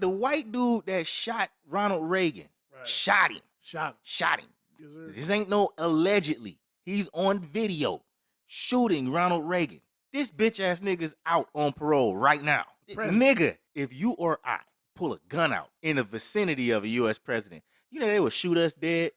the white dude that shot Ronald Reagan shot him. Shot him. Yes, this ain't no allegedly. He's on video shooting Ronald Reagan. This bitch ass nigga's out on parole right now. Nigga, if you or I pull a gun out in the vicinity of a U.S. president, you know they would shoot us dead.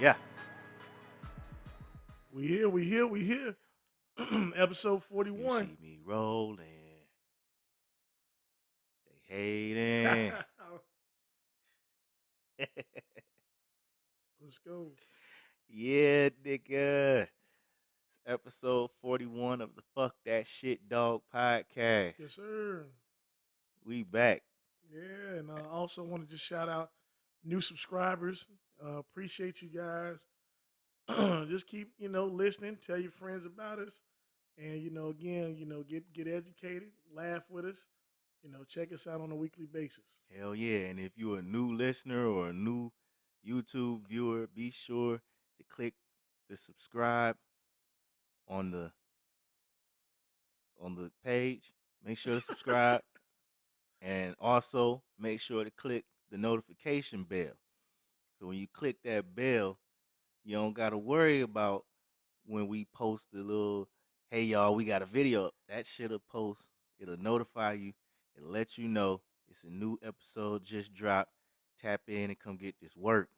Yeah. We here. Episode 41. You see me rolling. They hating. Let's go. Yeah, nigga. It's episode 41 of the Fuck That Shit Dog podcast. Yes, sir. We back. Yeah, and I also want to just shout out new subscribers. Appreciate you guys. Just keep, listening. Tell your friends about us. And, again, get educated. Laugh with us. Check us out on a weekly basis. Hell yeah. And if you're a new listener or a new YouTube viewer, be sure to click the subscribe on the page. Make sure to subscribe. And also make sure to click the notification bell. So when you click that bell, you don't got to worry about when we post the little, hey, y'all, we got a video up. That shit'll post. It'll notify you. It'll let you know it's a new episode just dropped. Tap in and come get this work.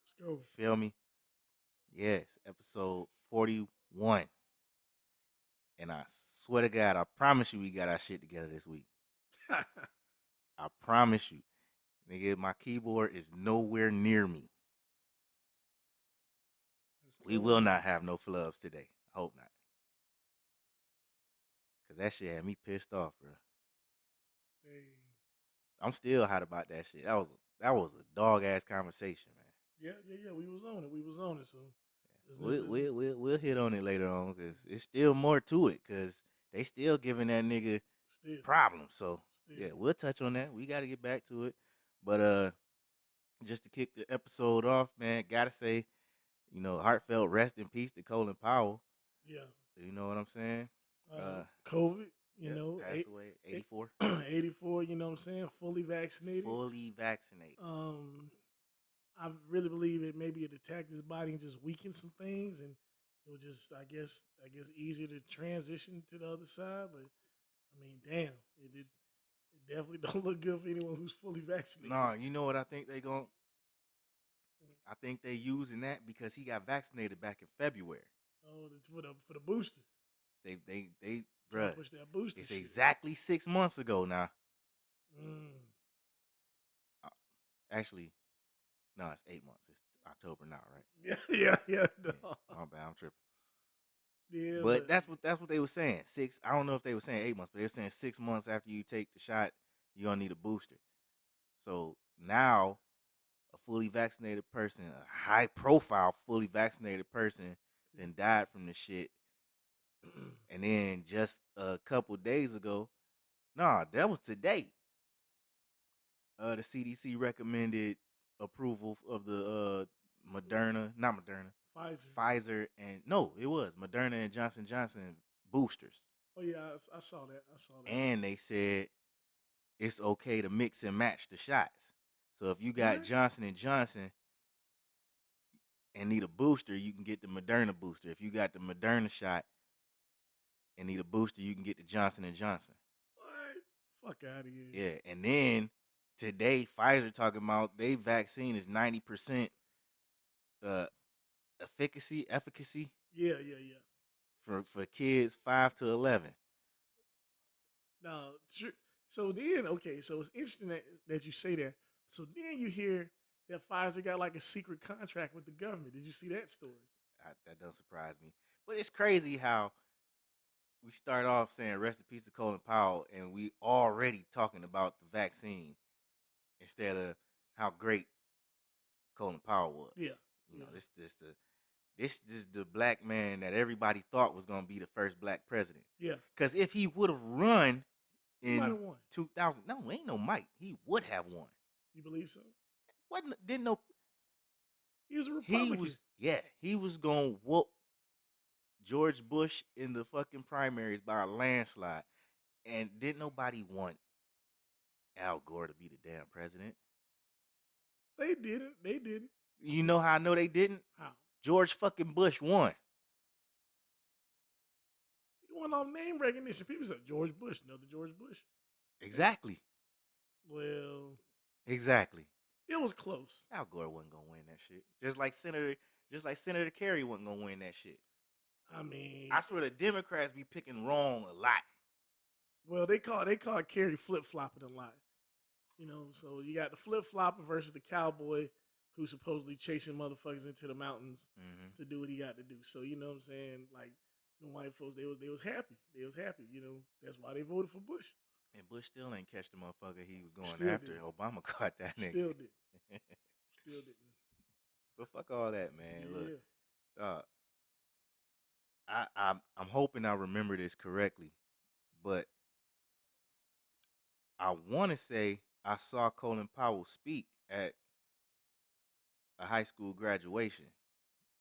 Let's go. Feel me? Yes, episode 41. And I swear to God, I promise you we got our shit together this week. I promise you. Nigga, my keyboard is nowhere near me. We will not have no flubs today. I hope not. Because that shit had me pissed off, bro. Hey. I'm still hot about that shit. That was a dog-ass conversation, man. Yeah. We was on it. So we'll hit on it later on because it's still more to it because they still giving that nigga problems. So, yeah, we'll touch on that. We got to get back to it. But just to kick the episode off, man, got to say, heartfelt rest in peace to Colin Powell. Yeah. You know what I'm saying? COVID, passed away, 84. 84, you know what I'm saying? Fully vaccinated. I really believe it attacked his body and just weakened some things, and it was just, I guess easier to transition to the other side. But I mean, damn, it definitely don't look good for anyone who's fully vaccinated. Nah, you know what I think they gon'? I think they using that because he got vaccinated back in February. Oh, for the booster. They bruh, push that booster. It's exactly 6 months ago now. Actually, no, it's 8 months. It's October now, right? Yeah. No. My bad, I'm tripping. Yeah, but that's what they were saying. I don't know if they were saying 8 months, but they were saying 6 months after you take the shot, you're gonna need a booster. So now, a fully vaccinated person, a high-profile fully vaccinated person, then died from the shit. And then just a couple days ago, that was today. The CDC recommended approval of the Pfizer, and it was Moderna and Johnson & Johnson boosters. Oh yeah, I saw that. And they said it's okay to mix and match the shots. So if you got Johnson & Johnson and need a booster, you can get the Moderna booster. If you got the Moderna shot and need a booster, you can get the Johnson & Johnson. What? Fuck out of here. Yeah, and then today, Pfizer talking about their vaccine is 90% efficacy. Yeah. For kids 5 to 11. Now, so then, okay, so it's interesting that you say that. So then you hear that Pfizer got like a secret contract with the government. Did you see that story? That doesn't surprise me. But it's crazy how we start off saying rest in peace to Colin Powell, and we already talking about the vaccine instead of how great Colin Powell was. Yeah. You know, Yeah. this is the black man that everybody thought was gonna be the first black president. Yeah. Cause if he would have run He might in have won. 2000, no, ain't no Mike. He would have won. You believe so? Wasn't didn't know He was a he Republican. was he was gonna whoop George Bush in the fucking primaries by a landslide, and didn't nobody want Al Gore to be the damn president. They didn't. They didn't. You know how I know they didn't? How? George fucking Bush won. He won on name recognition. People said George Bush, another George Bush. Exactly. Well, Exactly. it was close. Al Gore wasn't gonna win that shit. Just like Senator Kerry wasn't gonna win that shit. I mean, I swear the Democrats be picking wrong a lot. well, they call Kerry flip flopping a lot. You know, so you got the flip flopper versus the cowboy who's supposedly chasing motherfuckers into the mountains Mm-hmm. to do what he got to do. So you know what I'm saying? Like the white folks, they was happy. They was happy. You know, that's why they voted for Bush. And Bush still ain't catch the motherfucker he was going Still after. didn't. Obama caught that nigga. Still didn't. Still didn't. But fuck all that, man. Look, Yeah. uh, I'm hoping I remember this correctly, but I want to say I saw Colin Powell speak at a high school graduation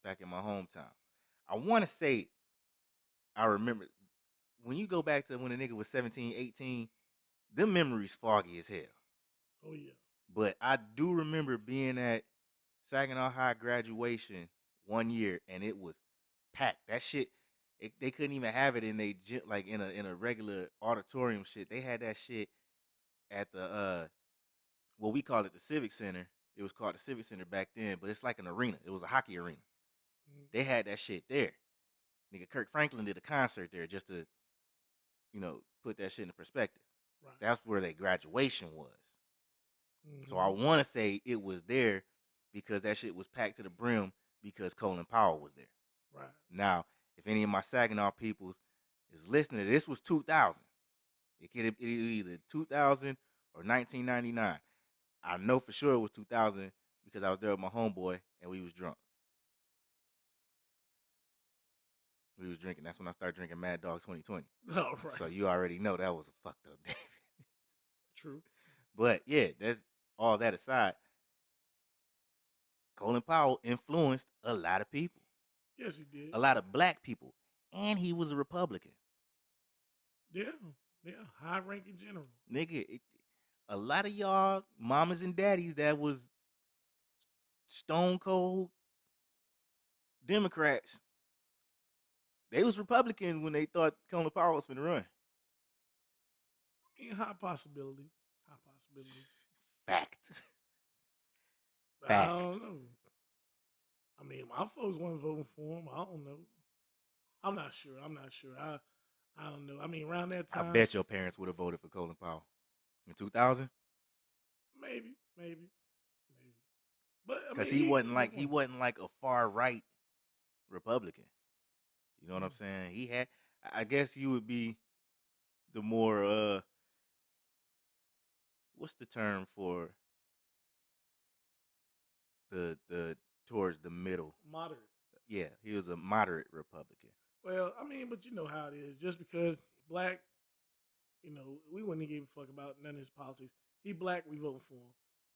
back in my hometown. I want to say I remember when you go back to when a nigga was 17, 18, them memories foggy as hell. Oh yeah. But I do remember being at Saginaw High graduation one year, and it was packed. That shit, they couldn't even have it in like in a regular auditorium shit. They had that shit at the what we call it the Civic Center. It was called the Civic Center back then, but it's like an arena. It was a hockey arena. Mm-hmm. They had that shit there. Nigga, Kirk Franklin did a concert there just to, put that shit in perspective. Right. That's where their graduation was. So I Mm-hmm. want to say it was there because that shit was packed to the brim because Colin Powell was there. Right. Now, if any of my Saginaw peoples is listening, this was 2000. It could either 2000 or 1999. I know for sure it was 2000 because I was there with my homeboy and we was drunk. We was drinking. That's when I started drinking Mad Dog 2020. All right. So you already know that was a fucked up day. True. But yeah, that's all that aside. Colin Powell influenced a lot of people, Yes, he did. a lot of black people, and he was a Republican. Yeah. Yeah. High ranking general. Nigga, a lot of y'all mamas and daddies that was stone cold Democrats, they was Republican when they thought Colin Powell was finna run. High possibility. High possibility. Fact. I Fact. don't know. I mean, my folks weren't voting for him. I don't know. I'm not sure. I don't know. I mean, around that I time, bet your parents would have voted for Colin Powell in 2000 maybe. But I because mean, he wasn't he was like he one. wasn't like a far right Republican. You know what I'm Mm. saying? He had. I guess he would be the more what's the term for the towards the middle? Moderate. Yeah, he was a moderate Republican. Well, I mean, but you know how it is. Just because black, we wouldn't give a fuck about none of his politics. He black, we vote for him.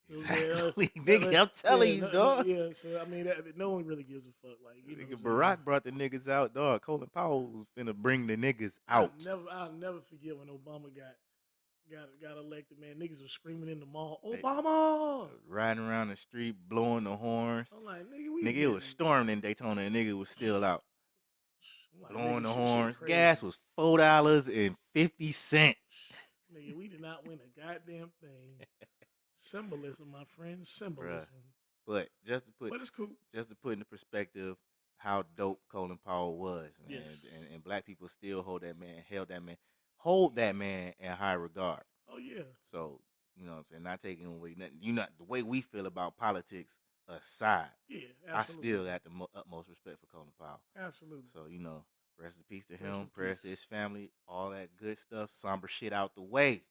So Exactly, nigga. I'm telling you, dog. yeah. So I mean, no one really gives a fuck. Like Nigga, what I'm saying? Barack brought the niggas out, dog. Colin Powell was finna bring the niggas I out. I'll never forget when Obama got elected. Man, niggas was screaming in the mall, They Obama. riding around the street, blowing the horns. I'm like, nigga, we Nigga, it getting. was storming in Daytona, and nigga was still out. I'm like, Blowing nigga, the shit horns. crazy. Gas was $4.50. Nigga, we did not win a goddamn thing. Symbolism, my friend, Bruh. symbolism. But But it's cool. just to put into perspective how dope Colin Powell was, man. Yes. And black people still hold that man in high regard. Oh yeah. So, you know what I'm saying? Not taking away nothing. The way we feel about politics aside, Yeah, I absolutely. still got the utmost respect for Colin Powell. Absolutely. So, rest in peace to Rest in him, prayers to peace. his family, all that good stuff, somber shit out the way.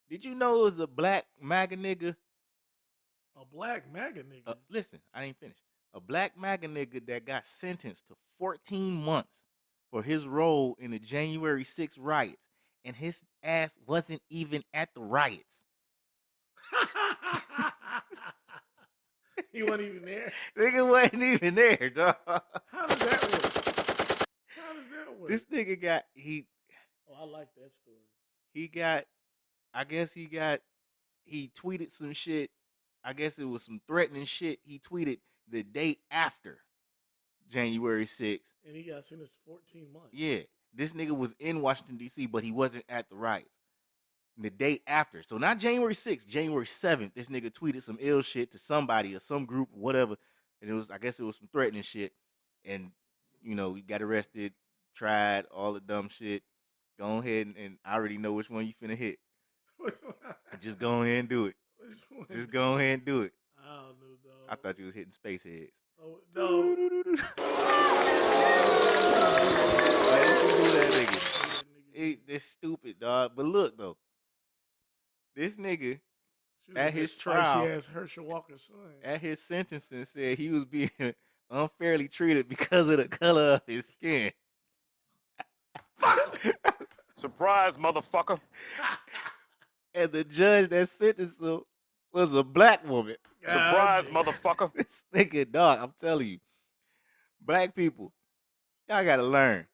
Did you know it was a black MAGA nigga A black MAGA nigga. Listen, I ain't finished. A black MAGA nigga that got sentenced to 14 months for his role in the January 6th riots, and his ass wasn't even at the riots. He wasn't even there. Nigga wasn't even there, dog. How does that work? How does that work? This nigga got Oh, I like that story. he got I guess he tweeted some shit. I guess it was some threatening shit he tweeted the day after January 6th. And he got sentenced to 14 months. Yeah. This nigga was in Washington, D.C., but he wasn't at the riots. The day after. So not January 6th, January 7th, this nigga tweeted some ill shit to somebody or some group, whatever. And I guess it was some threatening shit. And, he got arrested, tried, all the dumb shit. Go ahead and I already know which one you finna hit. Just go ahead and do it. Just go ahead and do it. I don't know, dog. I thought you was hitting space heads. Oh, no. Do that nigga. That's stupid, dog. But look, though. This nigga, at his trial, ass Herschel Walker's son. at his sentencing, said he was being unfairly treated because of the color of his skin. Surprise, motherfucker. And the judge that sentenced him was a black woman. Surprise, motherfucker. This nigga, dog, I'm telling you. Black people, y'all gotta learn.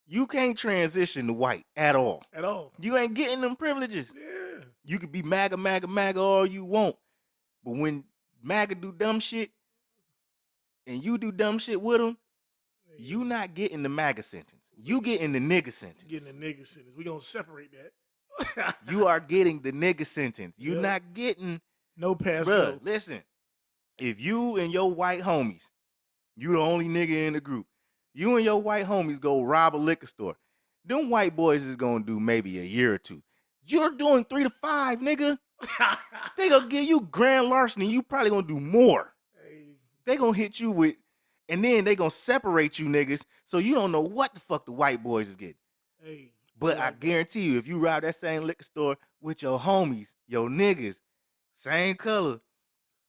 You can't transition to white at all. At all. You ain't getting them privileges. Yeah. You could be MAGA all you want. But when MAGA do dumb shit and you do dumb shit with them, you not getting the MAGA sentence. You getting the nigga sentence. Getting the nigga sentence. We gonna separate that. You are getting the nigga sentence. You not getting no pass. Bruh, listen. If you and your white homies, you the only nigga in the group, you and your white homies go rob a liquor store, them white boys is gonna do maybe a year or two. You're doing 3 to 5, nigga. They gonna give you grand larceny. You probably gonna do more. Hey. They gonna hit you with, and then they gonna separate you niggas, so you don't know what the fuck the white boys is getting. Hey. But I guarantee you, if you rob that same liquor store with your homies, your niggas, same color,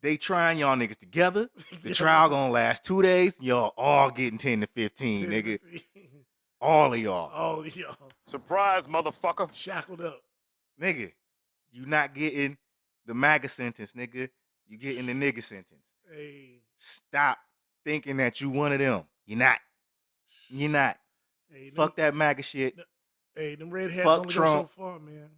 they trying y'all niggas together. The trial gonna last 2 days. Y'all all getting 10 to 15, nigga. All of y'all. All of y'all. Surprise, motherfucker. Shackled up. Nigga, you not getting the MAGA sentence, nigga. You getting the nigga sentence. Hey. Stop thinking that you one of them. You're not. You're not. Hey, fuck that MAGA shit. Hey, them red hats fuck only Trump. go so far, man.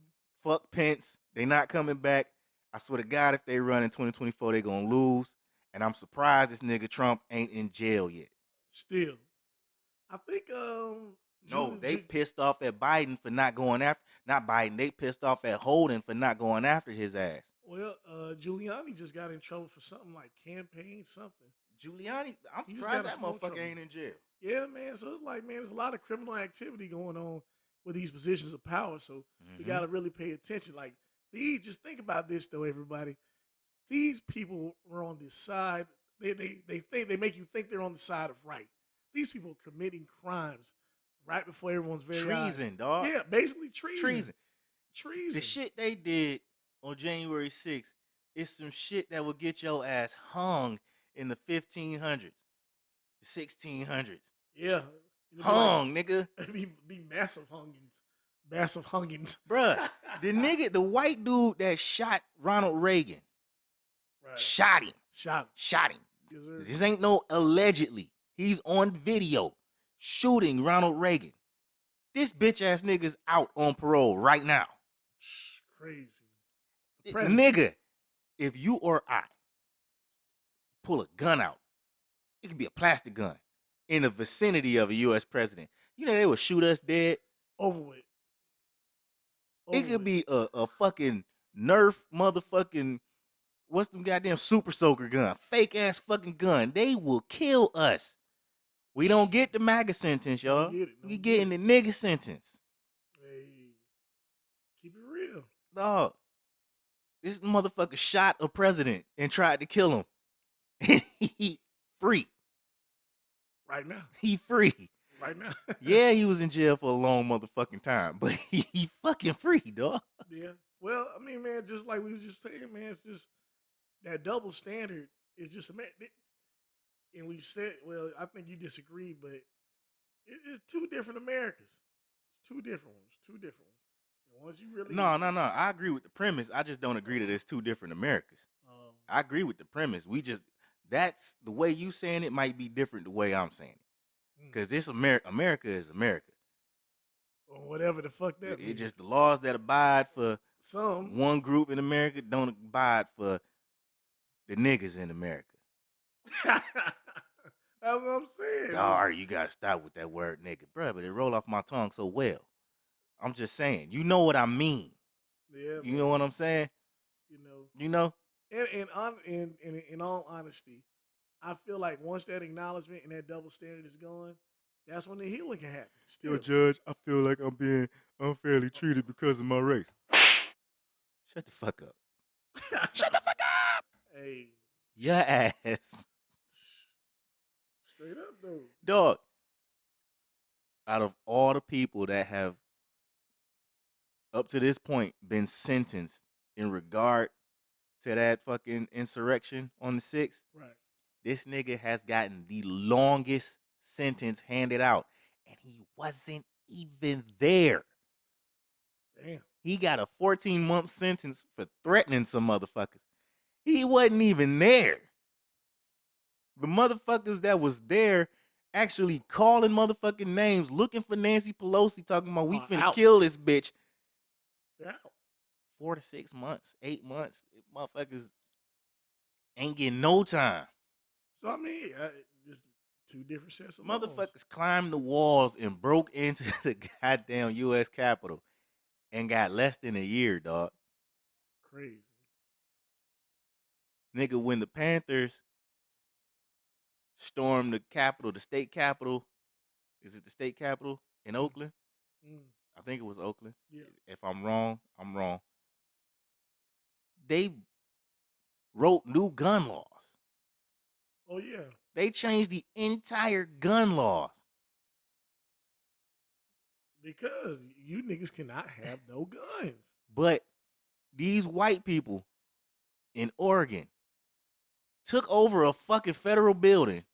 Fuck Pence. They not coming back. I swear to God, if they run in 2024, they gonna lose. And I'm surprised this nigga Trump ain't in jail yet. Still. I think no, they pissed off at Biden for not going after, not Biden, they pissed off at Holden for not going after his ass. Well, Giuliani just got in trouble for something like campaign something. Giuliani, I'm surprised that motherfucker ain't in jail. Yeah, man. So it's like, man, there's a lot of criminal activity going on with these positions of power. So we got to really pay attention. Like, just think about this, though, everybody. These people were on this side. They make you think they're on the side of right. These people are committing crimes right before everyone's very eyes. Treason, dog. Yeah, basically treason. The shit they did on January 6th is some shit that will get your ass hung in the 1500s, the 1600s. Yeah. Hung, nigga. Be massive hungings. Massive hungings. Bruh, the white dude that shot Ronald Reagan, shot him. Shot him. Yes, this ain't no allegedly. He's on video shooting Ronald Reagan. This bitch ass nigga's out on parole right now. Crazy. Nigga, if you or I pull a gun out, it could be a plastic gun, in the vicinity of a U.S. president, you know they would shoot us dead. Over with. It could be a fucking Nerf motherfucking, what's them goddamn super soaker gun, fake ass fucking gun. They will kill us. We don't get the MAGA sentence, y'all. We getting the nigga sentence. Hey, keep it real. Dog, this motherfucker shot a president and tried to kill him. He free. Right now. He free. Right now. Yeah, he was in jail for a long motherfucking time, but he fucking free, dog. Yeah. Well, I mean, man, just like we were just saying, man, it's just that double standard is just and we said, well, I think you disagree, but it's two different Americas. It's two different ones. Two different ones. And once you really No. I agree with the premise. I just don't agree that it's two different Americas. I agree with the premise. That's the way you saying it might be different the way I'm saying it. Because this America is America. or whatever the fuck that It means. just the laws that abide for Some. one group in America don't abide for the niggas in America. That's what I'm saying. Dawg, you gotta stop with that word nigga, bruh, but it roll off my tongue so well. I'm just saying, you know what I mean. Yeah, You know what I'm saying? You know. You know? In all honesty, I feel like once that acknowledgement and that double standard is gone, that's when the healing can happen. Still. Yo, Judge, I feel like I'm being unfairly treated because of my race. Shut the fuck up. Shut the fuck up! Hey. Your ass. Straight up, though. Dog, out of all the people that have, up to this point, been sentenced in regard to that fucking insurrection on the 6th, Right. this nigga has gotten the longest sentence handed out, and he wasn't even there. Damn. He got a 14-month sentence for threatening some motherfuckers. He wasn't even there. The motherfuckers that was there actually calling motherfucking names, looking for Nancy Pelosi, talking about we finna kill this bitch. They're out. 4 to 6 months, 8 months. Motherfuckers ain't getting no time. So I mean, just two different sets of Motherfuckers laws. climbed the walls and broke into the goddamn U.S. Capitol and got less than a year, dog. Crazy. Nigga, when the Panthers stormed the Capitol, the state Capitol, is it the state Capitol in Oakland? I think it was Oakland. Yeah. If I'm wrong, I'm wrong. They wrote new gun laws. Oh yeah. They changed the entire gun laws. Because you niggas cannot have no guns. But these white people in Oregon took over a fucking federal building.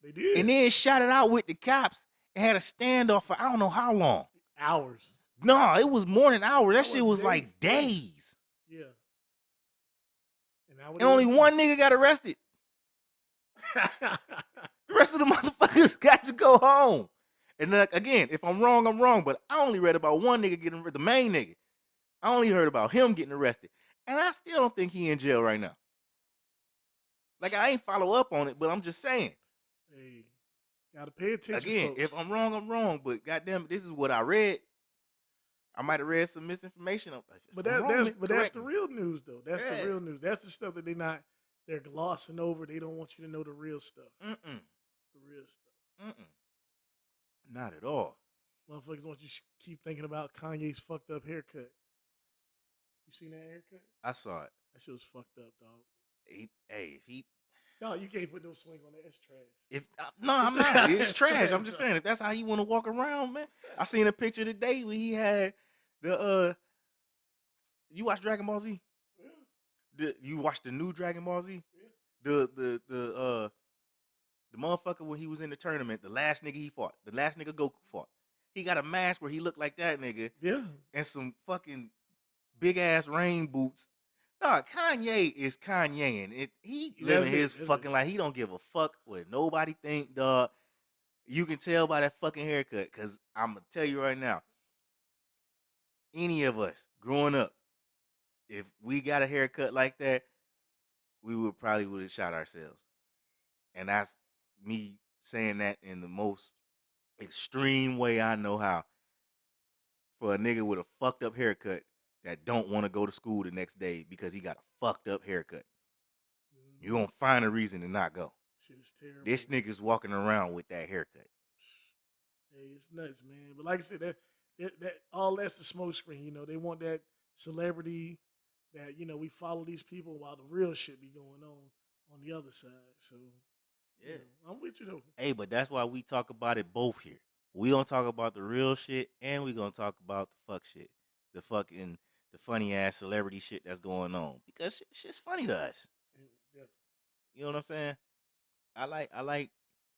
They did. And then shot it out with the cops and had a standoff for I don't know how long. Hours. No, it was more than hours. That shit was days. like days. Yeah. And only one nigga got arrested. The rest of the motherfuckers got to go home. And again, if I'm wrong, I'm wrong. But I only read about one nigga getting arrested, the main nigga. I only heard about him getting arrested. And I still don't think he in jail right now. Like, I ain't follow up on it, but I'm just saying. Hey, gotta pay attention. Again, folks. if I'm wrong, I'm wrong. But goddamn, this is what I read. I might have read some misinformation. But that's the real news, though. That's the real news. That's the stuff that they're glossing over. They don't want you to know the real stuff. The real stuff. Not at all. Motherfuckers want you to keep thinking about Kanye's fucked up haircut. You seen that haircut? I saw it. That shit was fucked up, dog. If he. No, you can't put no swing on that. It's trash. No, I'm not. It's trash. I'm just saying, if that's how you want to walk around, man. I seen a picture today where he had the you watch Dragon Ball Z? Yeah. You watch the new Dragon Ball Z? Yeah. The motherfucker when he was in the tournament, the last nigga he fought, the last nigga Goku fought. He got a mask where he looked like that nigga. Yeah. And some fucking big ass rain boots. Dog, Kanye is Kanye, and he living his fucking life. He don't give a fuck what nobody think, dog. You can tell by that fucking haircut, because I'm going to tell you right now, any of us growing up, if we got a haircut like that, we would have shot ourselves. And that's me saying that in the most extreme way I know how. For a nigga with a fucked up haircut that don't want to go to school the next day because he got a fucked up haircut. You're going to find a reason to not go. Shit is terrible. This nigga's walking around with that haircut. Hey, it's nuts, man. But like I said, that all that's the smoke screen. You know, they want that celebrity that, you know, we follow these people while the real shit be going on the other side. So, yeah, you know, I'm with you, though. Hey, but that's why we talk about it both here. We gonna talk about the real shit, and we gonna talk about the fuck shit, the funny ass celebrity shit that's going on, because shit's funny to us. You know what I'm saying? I like I like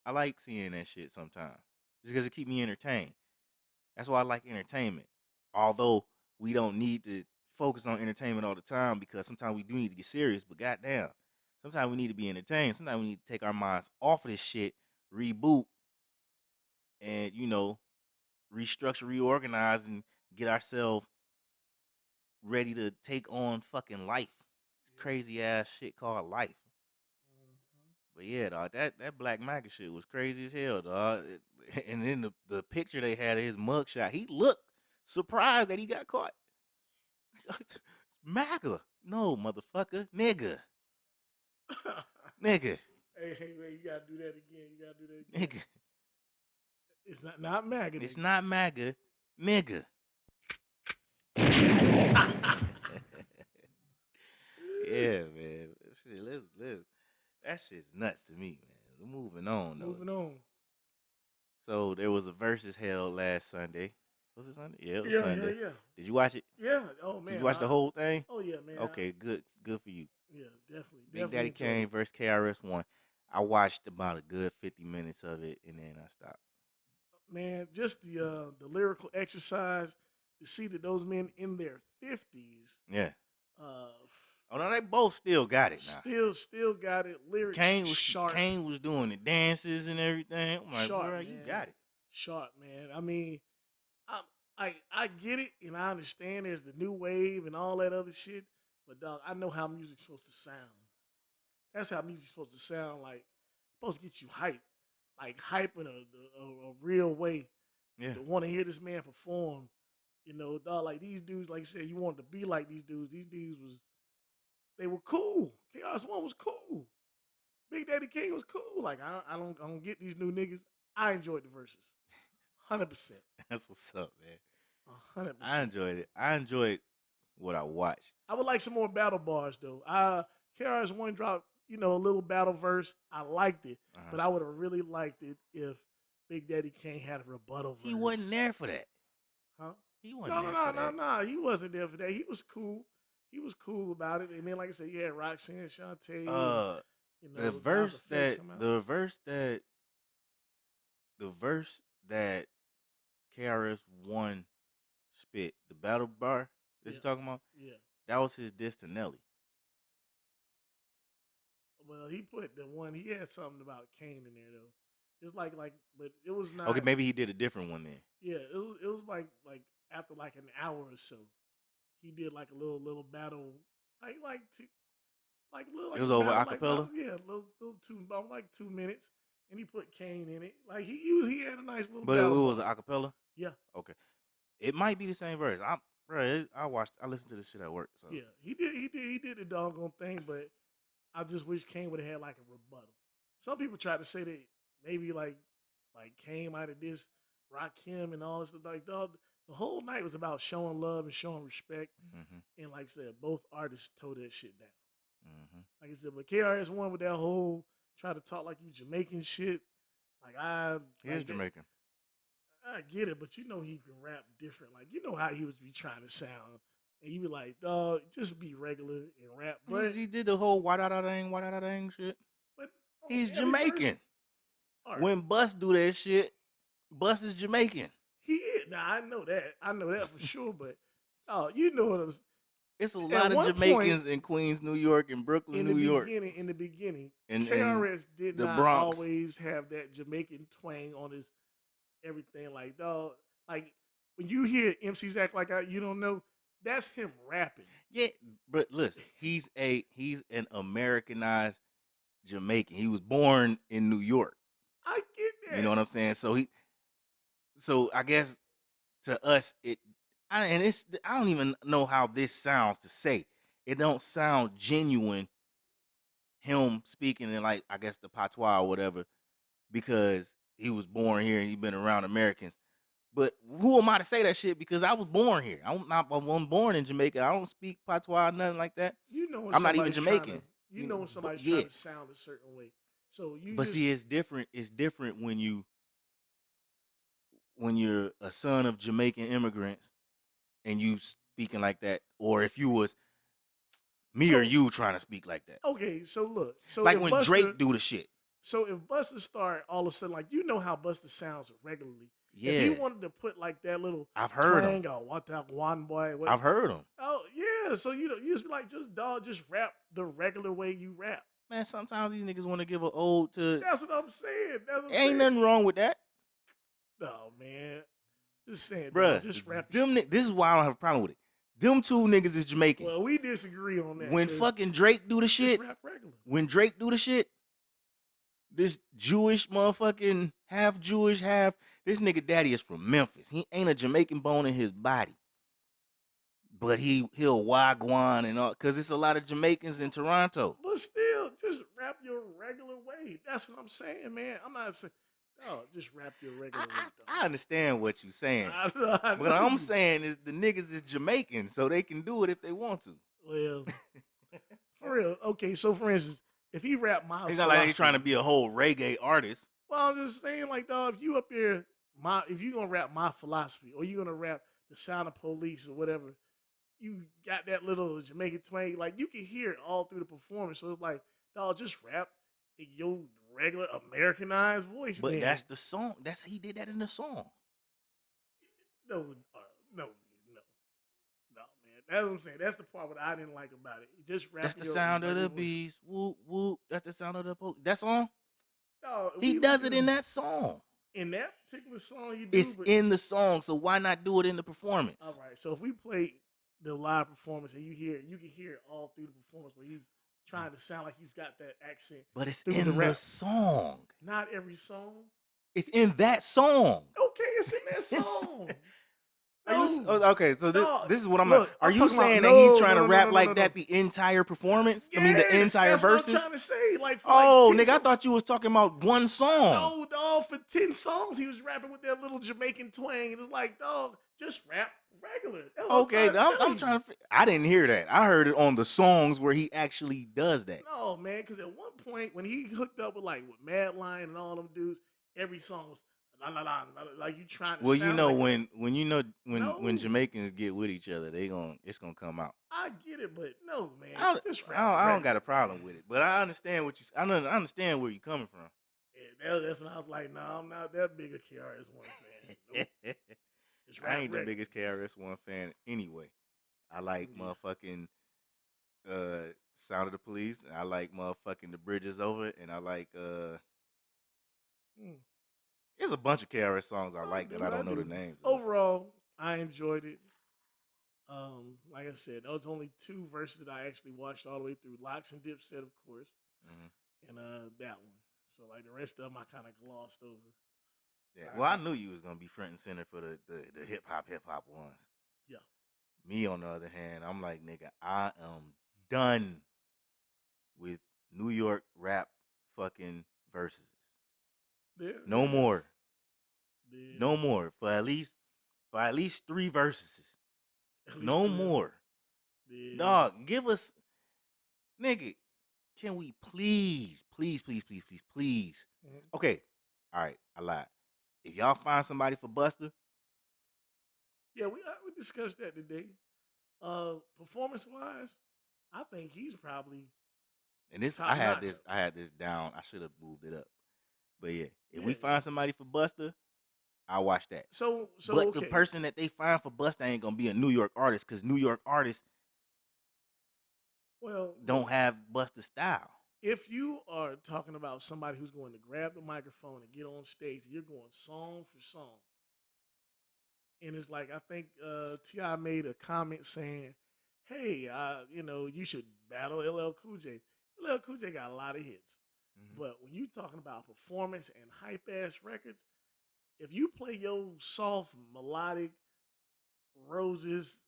I like seeing that shit sometimes. Just because it keep me entertained. That's why I like entertainment. Although we don't need to focus on entertainment all the time because sometimes we do need to get serious, but goddamn, sometimes we need to be entertained. Sometimes we need to take our minds off of this shit, reboot, and restructure, reorganize, and get ourselves ready to take on fucking life. Crazy ass shit called life. But yeah, dog, that Black Mega shit was crazy as hell, dog. And then the picture they had of his mugshot, he looked surprised that he got caught. MAGA. No, motherfucker. Nigga. Nigga. Hey, you gotta do that again. You gotta do that again. Nigga. It's not MAGA. It's not MAGA. Nigga. Yeah, man. That shit's nuts to me, man. Moving on, though. Moving on. So there was a versus held last Sunday. Was it Sunday? Yeah, it was Yeah, Sunday. yeah. Did you watch it? Yeah. Oh man. Did you watch the whole thing? Oh yeah, man. Okay, good for you. Yeah, definitely. Big Daddy enjoyed Kane it. versus KRS-One. I watched about a good 50 minutes of it, and then I stopped. Man, just the lyrical exercise to see that those men in their 50s, Yeah. uh, Oh no, they both still got it now. still got it. Lyrics sharp. Kane was doing the dances and everything. I'm like, Sharp, bro, man. you got it. Sharp, man. I mean, I get it and I understand there's the new wave and all that other shit, but dog, I know how music's supposed to sound. That's how music's supposed to sound. Like, supposed to get you hype, like hype in a real way. Yeah. To want to hear this man perform, dog. Like these dudes, like I said, you wanted to be like these dudes. These dudes they were cool. KRS-One was cool. Big Daddy King was cool. Like I don't get these new niggas. I enjoyed the verses, 100%. That's what's up, man. 100%. I enjoyed it. I enjoyed what I watched. I would like some more battle bars though. KRS-One dropped, a little battle verse. I liked it, but I would have really liked it if Big Daddy Kane had a rebuttal verse. He wasn't there for that. Huh? He wasn't there for that. No. He wasn't there for that. He was cool. He was cool about it. And then, like I said, yeah, Roxanne, Shantae. The verse that KRS-One spit, the battle bar that you're talking about, yeah, that was his diss to Nelly. Well, he put the one. He had something about Kane in there though. It's like, but it was not. Okay, maybe he did a different one then. Yeah, it was like after like an hour or so, he did like a little battle, like little. Like it was over battle, acapella. Yeah, little about like 2 minutes, and he put Kane in it. Like he had a nice little. But battle it was an acapella. Yeah. Okay, it might be the same verse. I listened to this shit at work. So yeah, he did the doggone thing, but I just wish Kane would have had like a rebuttal. Some people try to say that maybe like Kane might have dissed Rakim and all this stuff. Like, dog, the whole night was about showing love and showing respect. Mm-hmm. And like I said, both artists tore that shit down. Mm-hmm. Like I said, but KRS-One with that whole try to talk like you Jamaican shit. He is Jamaican. I get it, but he can rap different. Like, how he would be trying to sound. And you be like, dog, just be regular and rap. But he did the whole wah-da-da-dang shit. But he's Jamaican. Right. When Bus do that shit, Bus is Jamaican. He is. Now, I know that for sure, but you know what I'm saying. It's a lot of Jamaicans in Queens, New York, and Brooklyn, New York. In the beginning, KRS did not Bronx. always have that Jamaican twang on his everything. Like, dog, like when you hear MCs act like you don't know, that's him rapping. Yeah, but listen, he's an Americanized Jamaican. He was born in New York. I get that. You know what I'm saying? So I guess to us I don't even know how this sounds to say. It don't sound genuine. Him speaking in like I guess the patois or whatever, because he was born here and he been around Americans. But who am I to say that shit? Because I was born here. I'm born in Jamaica. I don't speak patois, nothing like that. I'm not even Jamaican. When somebody's trying to sound a certain way. So see, it's different. It's different when you're a son of Jamaican immigrants and you speaking like that, or if you was Me or you trying to speak like that. Okay, so look, so Like if when Buster, Drake do the shit. so if Buster start all of a sudden, like you know how Buster sounds regularly. If he Yeah. wanted to put like that little I've heard him. twang on what that one boy, what? I've heard him. Oh yeah, so you just be like, just rap the regular way you rap. Man, sometimes these niggas want to give an ode to. That's what I'm saying. That's what I'm Ain't saying. nothing wrong with that. No man, just saying, Bruh, just rap. this is why I don't have a problem with it. Them two niggas is Jamaican. Well, we disagree on that. When fucking Drake do the shit, rap regular. when Drake do the shit, this Jewish motherfucking half Jewish, half this nigga daddy is from Memphis. He ain't a Jamaican bone in his body. But he'll wagwan and all, cause it's a lot of Jamaicans in Toronto. But still, just rap your regular way. That's what I'm saying, man. I'm not saying, just rap your regular way. I understand what you're saying. I What know I'm you. saying is the niggas is Jamaican, so they can do it if they want to. Well, for real. Okay, so for instance, if he rap my It's not like he's trying to be a whole reggae artist. Well, I'm just saying, like, dog, if you up here, if you gonna rap my philosophy, or you gonna rap the Sound of Police or whatever, you got that little Jamaican twang, like you can hear it all through the performance. So it's like, dog, just rap in your regular Americanized voice. But then. that's the song. He did that in the song. No, man. That's what I'm saying. That's the part what I didn't like about it. Just rap. That's the sound of the beast. Whoop whoop. That's the sound of the police. That song. No, he does it in that song. In that particular song, you do. It's in the song, so why not do it in the performance? All right. So if we play the live performance and you can hear it all through the performance where he's trying to sound like he's got that accent. But it's in the song. Not every song. It's in that song. Okay, it's in that song. Okay, so this is what I'm. Look, are I'm you saying about, that he's trying to rap like that the entire performance? Yes, I mean, the entire verses. What I'm trying to say. Like, nigga, I thought you was talking about one song. No, dog. For 10 songs, he was rapping with that little Jamaican twang. It was like, dog, just rap regular. Okay, I'm trying to. I didn't hear that. I heard it on the songs where he actually does that. No, man, because at one point when he hooked up with Mad Lion and all them dudes, every song was like you trying to. Well, you know like when Jamaicans get with each other, it's gonna come out. I get it, but no, man, I don't got a problem with it, but I understand I understand where you're coming from. Yeah, that's when I was like, no, I'm not that big a KRS-One fan. Nope. I ain't the biggest KRS-One fan anyway. I like motherfucking Sound of the Police, and I like motherfucking The Bridge Is Over, and I like There's a bunch of KRS songs I like that I don't know the names of. Overall, I enjoyed it. Like I said, there was only 2 verses that I actually watched all the way through. Locks and Dipset, of course, and that one. So like the rest of them, I kind of glossed over. Yeah, well, I knew you was gonna be front and center for the hip hop ones. Yeah. Me, on the other hand, I'm like, nigga, I am done with New York rap fucking verses. No more. No more for at least 3 verses. No more. Dog, give us, nigga. Can we please? Okay, all right, I lied. If y'all find somebody for Buster, yeah, we discussed that today. Performance wise, I think he's probably. And this I had this down. I should have moved it up. But yeah, if we find somebody for Buster, I'll watch that. But the person that they find for Buster ain't gonna be a New York artist, because New York artists don't have Buster style. If you are talking about somebody who's going to grab the microphone and get on stage, you're going song for song. And it's like, I think T.I. made a comment saying, hey, you should battle LL Cool J. LL Cool J got a lot of hits. But when you're talking about performance and hype-ass records, if you play your soft, melodic, roses,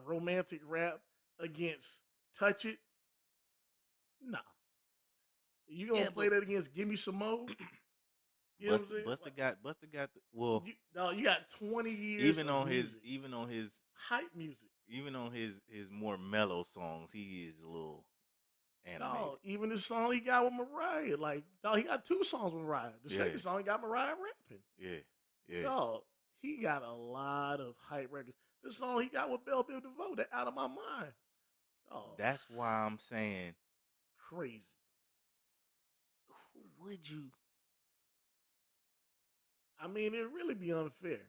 romantic rap against Touch It, nah. You gonna play that against Give Me Some More? Buster got you got 20 years. Even on his hype music. Even on his more mellow songs, he is a little animated. No, even the song he got with Mariah, he got 2 songs with Mariah. The second song he got Mariah rapping. Yeah. No, he got a lot of hype records. The song he got with Belle Biv DeVoe, that Out of My Mind. Oh, That's why I'm saying, crazy. who would you? I mean, it'd really be unfair.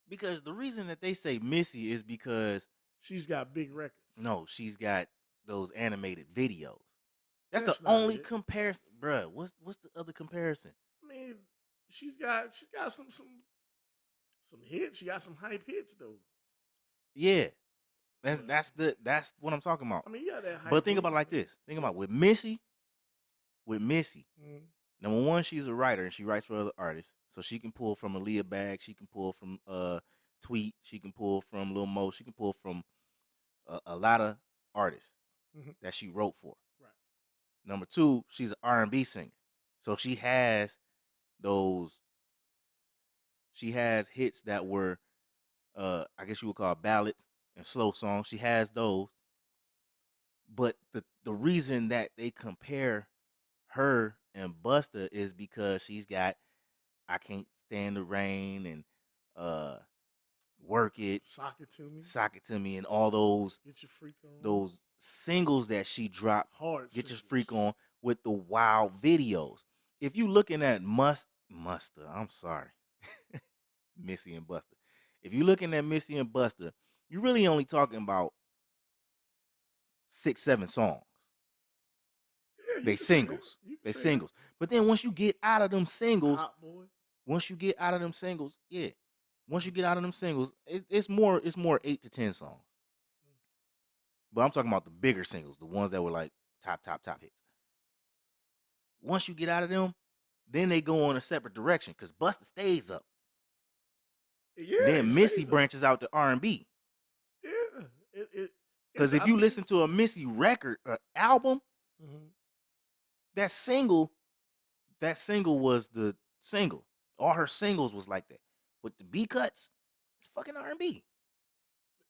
Because the reason that they say Missy is because She's got big records. no, she's got those animated videos. That's the That's not only it. comparison, bruh. What's the other comparison? I mean, she's got some hits. She got some hype hits though. Yeah, But that's what I'm talking about. I mean, yeah, that But hype think hit. about it like this. Think about it. With Missy. Mm-hmm. Number one, she's a writer and she writes for other artists, so she can pull from Aaliyah Bag, she can pull from Tweet, she can pull from Lil Mo, she can pull from a lot of artists Mm-hmm. that she wrote for. Right. Number two, she's an R&B singer, so she has those. She has hits that were, I guess you would call ballads and slow songs. She has those, but the reason that they compare her and Busta is because she's got I Can't Stand the Rain and uh Work It, Sock it to me. Sock It to Me, and all those Get your freak on. those singles that she dropped. Hard. Get Your singles. Freak On with the wild videos. If you looking at Muster, I'm sorry, Missy and Buster. If you looking at Missy and Buster, you're really only talking about 6, 7 songs. Yeah, you They can say that. singles. You can They say singles. But then once you get out of them that. singles, Hot boy. yeah. Once you get out of them singles, it's more 8 to 10 songs. But I'm talking about the bigger singles, the ones that were like top hits. Once you get out of them, then they go on a separate direction because Busta stays up. Yeah. Then it Missy stays up. branches out to R&B. Yeah. Because if you listen to a Missy record or album, Mm-hmm. that single was the single. All her singles was like that. But the B cuts, it's fucking R&B.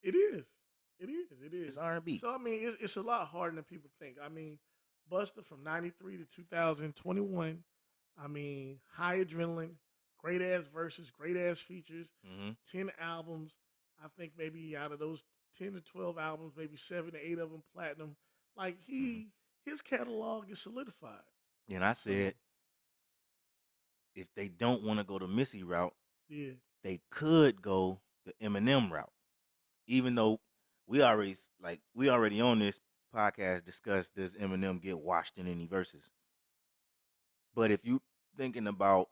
It is. It is. It is. It's R&B. So I mean, it's a lot harder than people think. I mean, Buster from '93 to 2021. I mean, high adrenaline, great ass verses, great ass features, Mm-hmm. 10 albums. I think maybe out of those 10 to 12 albums, maybe 7 to 8 of them platinum. Like his catalog is solidified. And I So said, if they don't want to go the Missy route, yeah, they could go the Eminem route. Even though we already on this podcast discussed, does Eminem get washed in any verses? But if you thinking about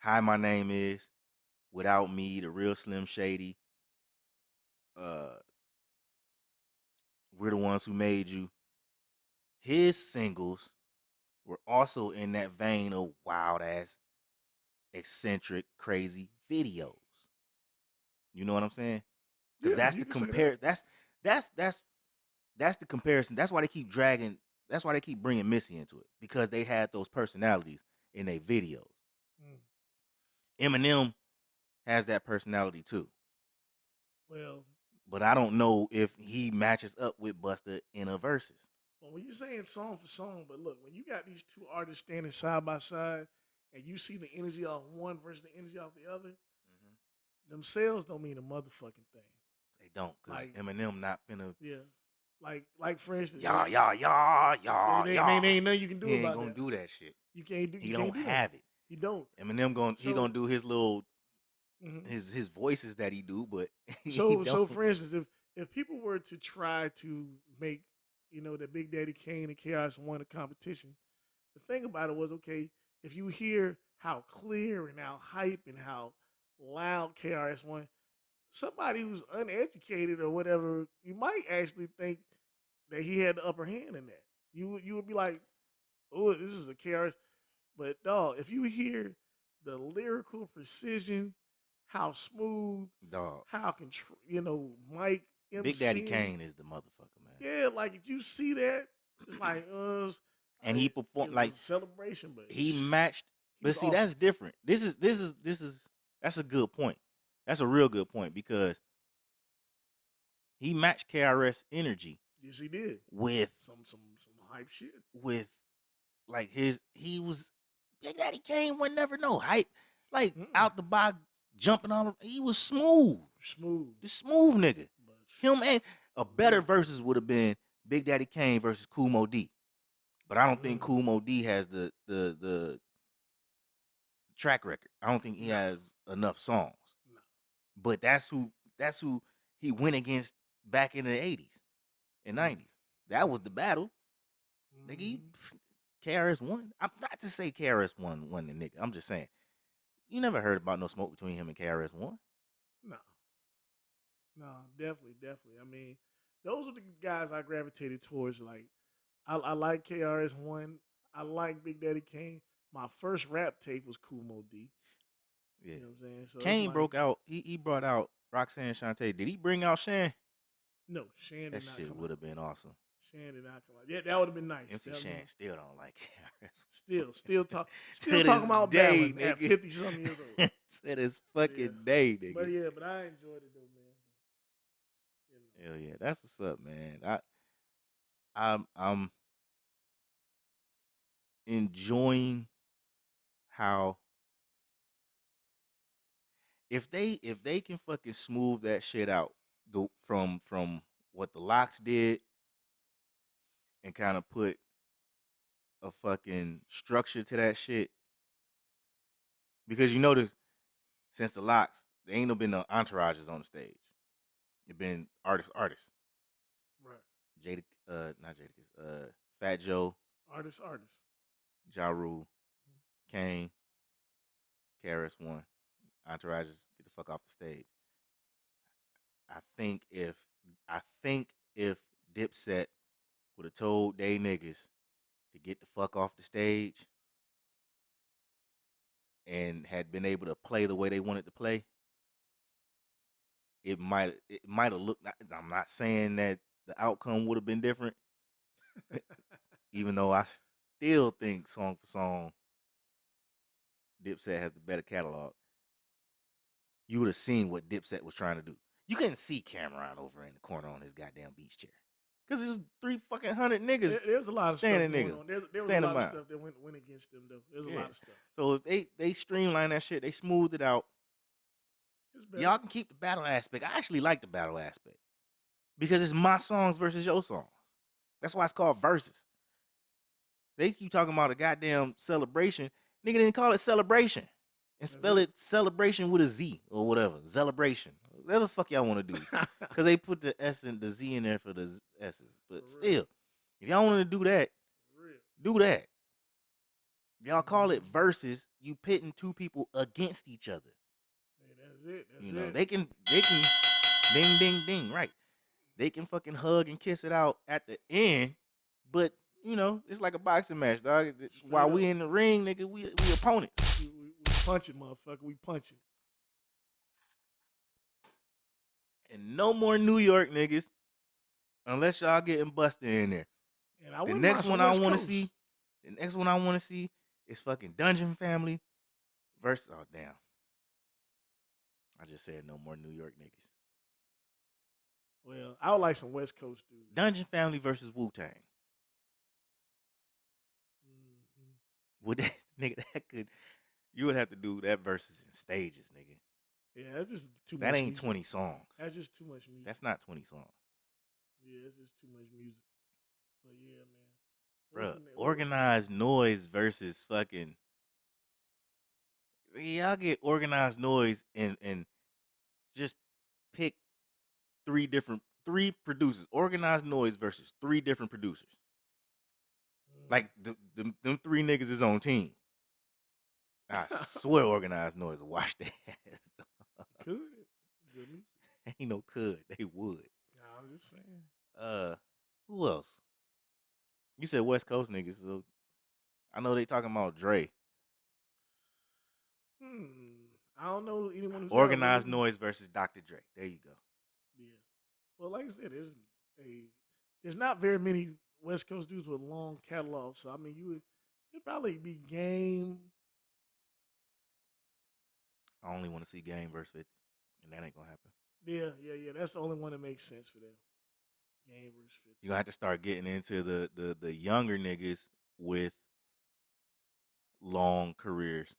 Hi My Name Is, Without Me, The Real Slim Shady, uh, We're the Ones Who Made You, his singles were also in that vein of wild ass, eccentric, crazy videos. You know what I'm saying? Because yeah, that's you the can say that. compare. That's the comparison. That's why they keep dragging. That's why they keep bringing Missy into it because they had those personalities in their videos. Mm. Eminem has that personality too, Well, but I don't know if he matches up with Busta in a verses. well, when you're saying song for song, but look, when you got these two artists standing side by side, and you see the energy off one versus the energy off the other, themselves don't mean a motherfucking thing. They don't, cause Like, Eminem not finna. yeah, like for instance, Y'all. they ain't nothing you can do He ain't about gonna that. do that shit. You can't do. He You don't can't do have that. it. He don't. Eminem he So, gonna do his little mhm. his voices that he do, but he so don't. for instance, if people were to try to make the Big Daddy Kane and Chaos won a competition, the thing about it was okay. If you hear how clear and how hype and how loud KRS One, somebody who's uneducated or whatever, you might actually think that he had the upper hand in that. You would be like, oh, this is a KRS. But dog, if you hear the lyrical precision, how smooth, Dog. how Mike Big Daddy MC, Kane is the motherfucker, man. yeah, like if you see that, it's like And he it performed was like a celebration, but he matched. he But was see, awesome. that's different. This is that's a good point. That's a real good point because he matched KRS energy Yes, he did. with Some hype shit. like he was Big Daddy Kane would never know hype like Mm-mm. out the box jumping all over. He was smooth, Smooth. the smooth nigga. But Him and a better verses would have been Big Daddy Kane versus Kool Moe D. But I don't think Mm. Kool Moe D has the track record. I don't think he No, has enough songs. no. But that's who he went against back in the 80s and Mm. 90s. That was the battle. Nigga, Mhm. KRS One. I'm not to say KRS One won the nigga. I'm just saying you never heard about no smoke between him and KRS One. No, no, definitely, definitely. I mean, those are the guys I gravitated towards. Like, I like KRS One. I like Big Daddy Kane. My first rap tape was Kool Moe D. Yeah. You know what I'm saying? So it's Kane like, broke out. He brought out Roxanne Shante. Did he bring out Shan? no, Shan That did not shit come would out. have been awesome. Shan did not come out. Yeah, that would have been nice. MC That Shan been, still don't like KRS. still To talking this about day, battling at nigga. 50 something years old. To this Yeah, fucking day, but nigga. yeah, but I enjoyed it though, man. You know. Hell yeah, that's what's up, man. I'm enjoying how if they can fucking smooth that shit out from what the locks did and kind of put a fucking structure to that shit because you notice since the locks there ain't no been no entourages on the stage. It been artists. Right. Jada not Jadakiss, Fat Joe, Artist. Ja Rule, Kane, KRS One. Entourages get the fuck off the stage. I think if I think if Dipset would have told they niggas to get the fuck off the stage and had been able to play the way they wanted to play, it might have looked. I'm not saying that the outcome would have been different, even though I still think song for song, Dipset has the better catalog. You would have seen what Dipset was trying to do. You couldn't see Cameron over in the corner on his goddamn beach chair. Cause there's 300 niggas There's a lot of stuff standing going nigga. on. There was a Standing lot of by. stuff that went against them though. There's a Yeah. lot of stuff. So if they streamline that shit, they smoothed it out. It's better. Y'all can keep the battle aspect. I actually like the battle aspect. Because it's my songs versus your songs. That's why it's called versus. They keep talking about a goddamn celebration. Nigga didn't call it celebration. And That's spell it celebration with a Z or whatever. Celebration. Whatever the fuck y'all want to do. Because they put the S and the Z in there for the S's. But For real. still, if y'all want to do that, For real. do that. Y'all call it Mhm. versus. You pitting two people against each other. Hey, that's it. That's You know, it. they can ding ding ding, right. They can fucking hug and kiss it out at the end, but you know, it's like a boxing match, dog. Straight While up. we in the ring, nigga, we opponents. We punching, motherfucker. We punching. And no more New York niggas unless y'all getting busted in there. And I The wouldn't mind next some one I West want to Coast. see, is fucking Dungeon Family versus oh damn. I just said no more New York niggas. Well, I would like some West Coast dudes. Dungeon Family versus Wu Tang. Mm-hmm. Would that nigga that could you would have to do that versus in stages, nigga. Yeah, that's just too That much ain't music. 20 songs. That's just too much music. That's not 20 songs. Yeah, it's just too much music. But yeah, man. Bruh, organized noise versus fucking. Y'all get organized noise and just pick three producers. Organized noise versus three different producers. Like them three niggas is on team. I swear organized noise will watch that. Could. Good music. Ain't no could. They would. Nah, I'm just saying. Who else? You said West Coast niggas, so I know they talking about Dre. I don't know anyone who's got a Organized really. noise versus Dr. Dre. There you go. Yeah. Well, like I said, there's not very many West Coast dudes with long catalogs. So I mean, you'd probably be game. I only want to see Game versus 50, and that ain't gonna happen. Yeah. That's the only one that makes sense for them. Game versus 50. You're gonna have to start getting into the younger niggas with long careers.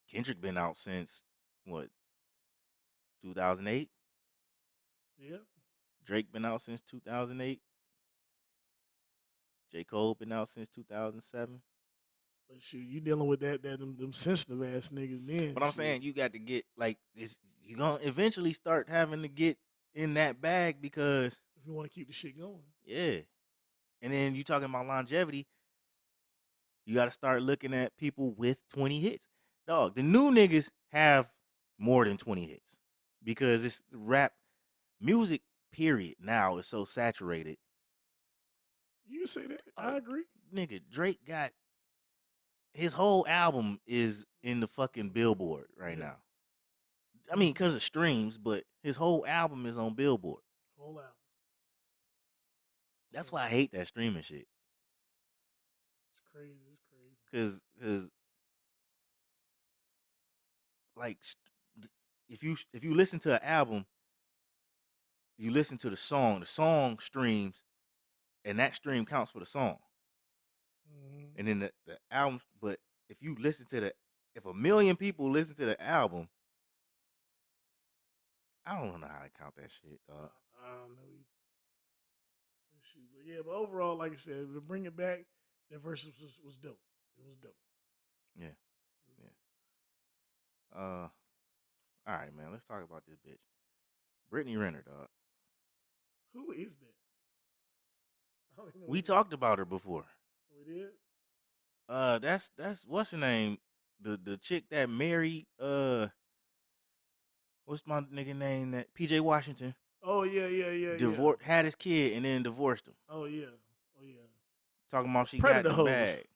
Kendrick been out since what 2008. Yeah. Drake been out since 2008. J. Cole been out since 2007. But shoot, you dealing with them sensitive ass niggas then. But I'm shit. saying you got to get like this. You gonna eventually start having to get in that bag because if you want to keep the shit going. yeah. And then you talking about longevity. You got to start looking at people with 20 hits. Dog, the new niggas have more than 20 hits because it's rap music. Period. Now is so saturated. You say that? I agree. Nigga, Drake got his whole album is in the fucking Billboard right now. I mean, because of streams, but his whole album is on Billboard. Whole album. That's why I hate that streaming shit. It's crazy. It's crazy. Cause like if you listen to an album, you listen to the song streams, and that stream counts for the song. Mm-hmm. And then the album, but if you listen to if 1 million people listen to the album, I don't know how to count that shit, dog. I don't know. But yeah, but overall, like I said, to bring it back, that versus was dope. It was dope. Yeah. All right, man. Let's talk about this bitch, Brittany Renner, dog. Who is that? I don't know We talked about her before. We did. That's what's her name? The chick that married what's my nigga name? That PJ Washington. Oh yeah. Had his kid and then divorced him. Oh yeah. Talking about she Predator got the hoes. bag.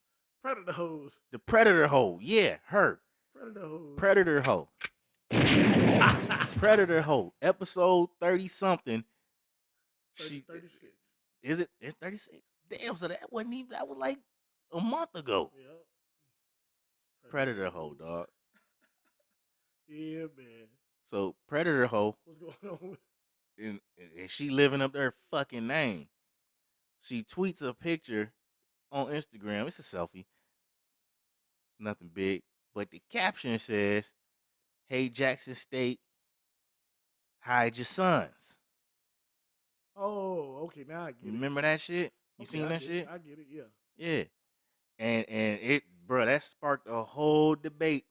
Predator hoes. The Predator hoe. Yeah, her. Predator hoes. Predator hoe. Predator hoe. Episode 30 something. 36. Is it? It's 36. Damn, so that wasn't even. That was like a month ago. Yeah. Predator hoe, dog. Yeah, man. So Predator hoe. What's going on? And she living up their fucking name. She tweets a picture on Instagram. It's a selfie. Nothing big. But the caption says, "Hey Jackson State, hide your sons." Oh, okay. Now I get it. Remember that shit? You seen that shit? I get it. Yeah. Yeah. And it, bro, that sparked a whole debate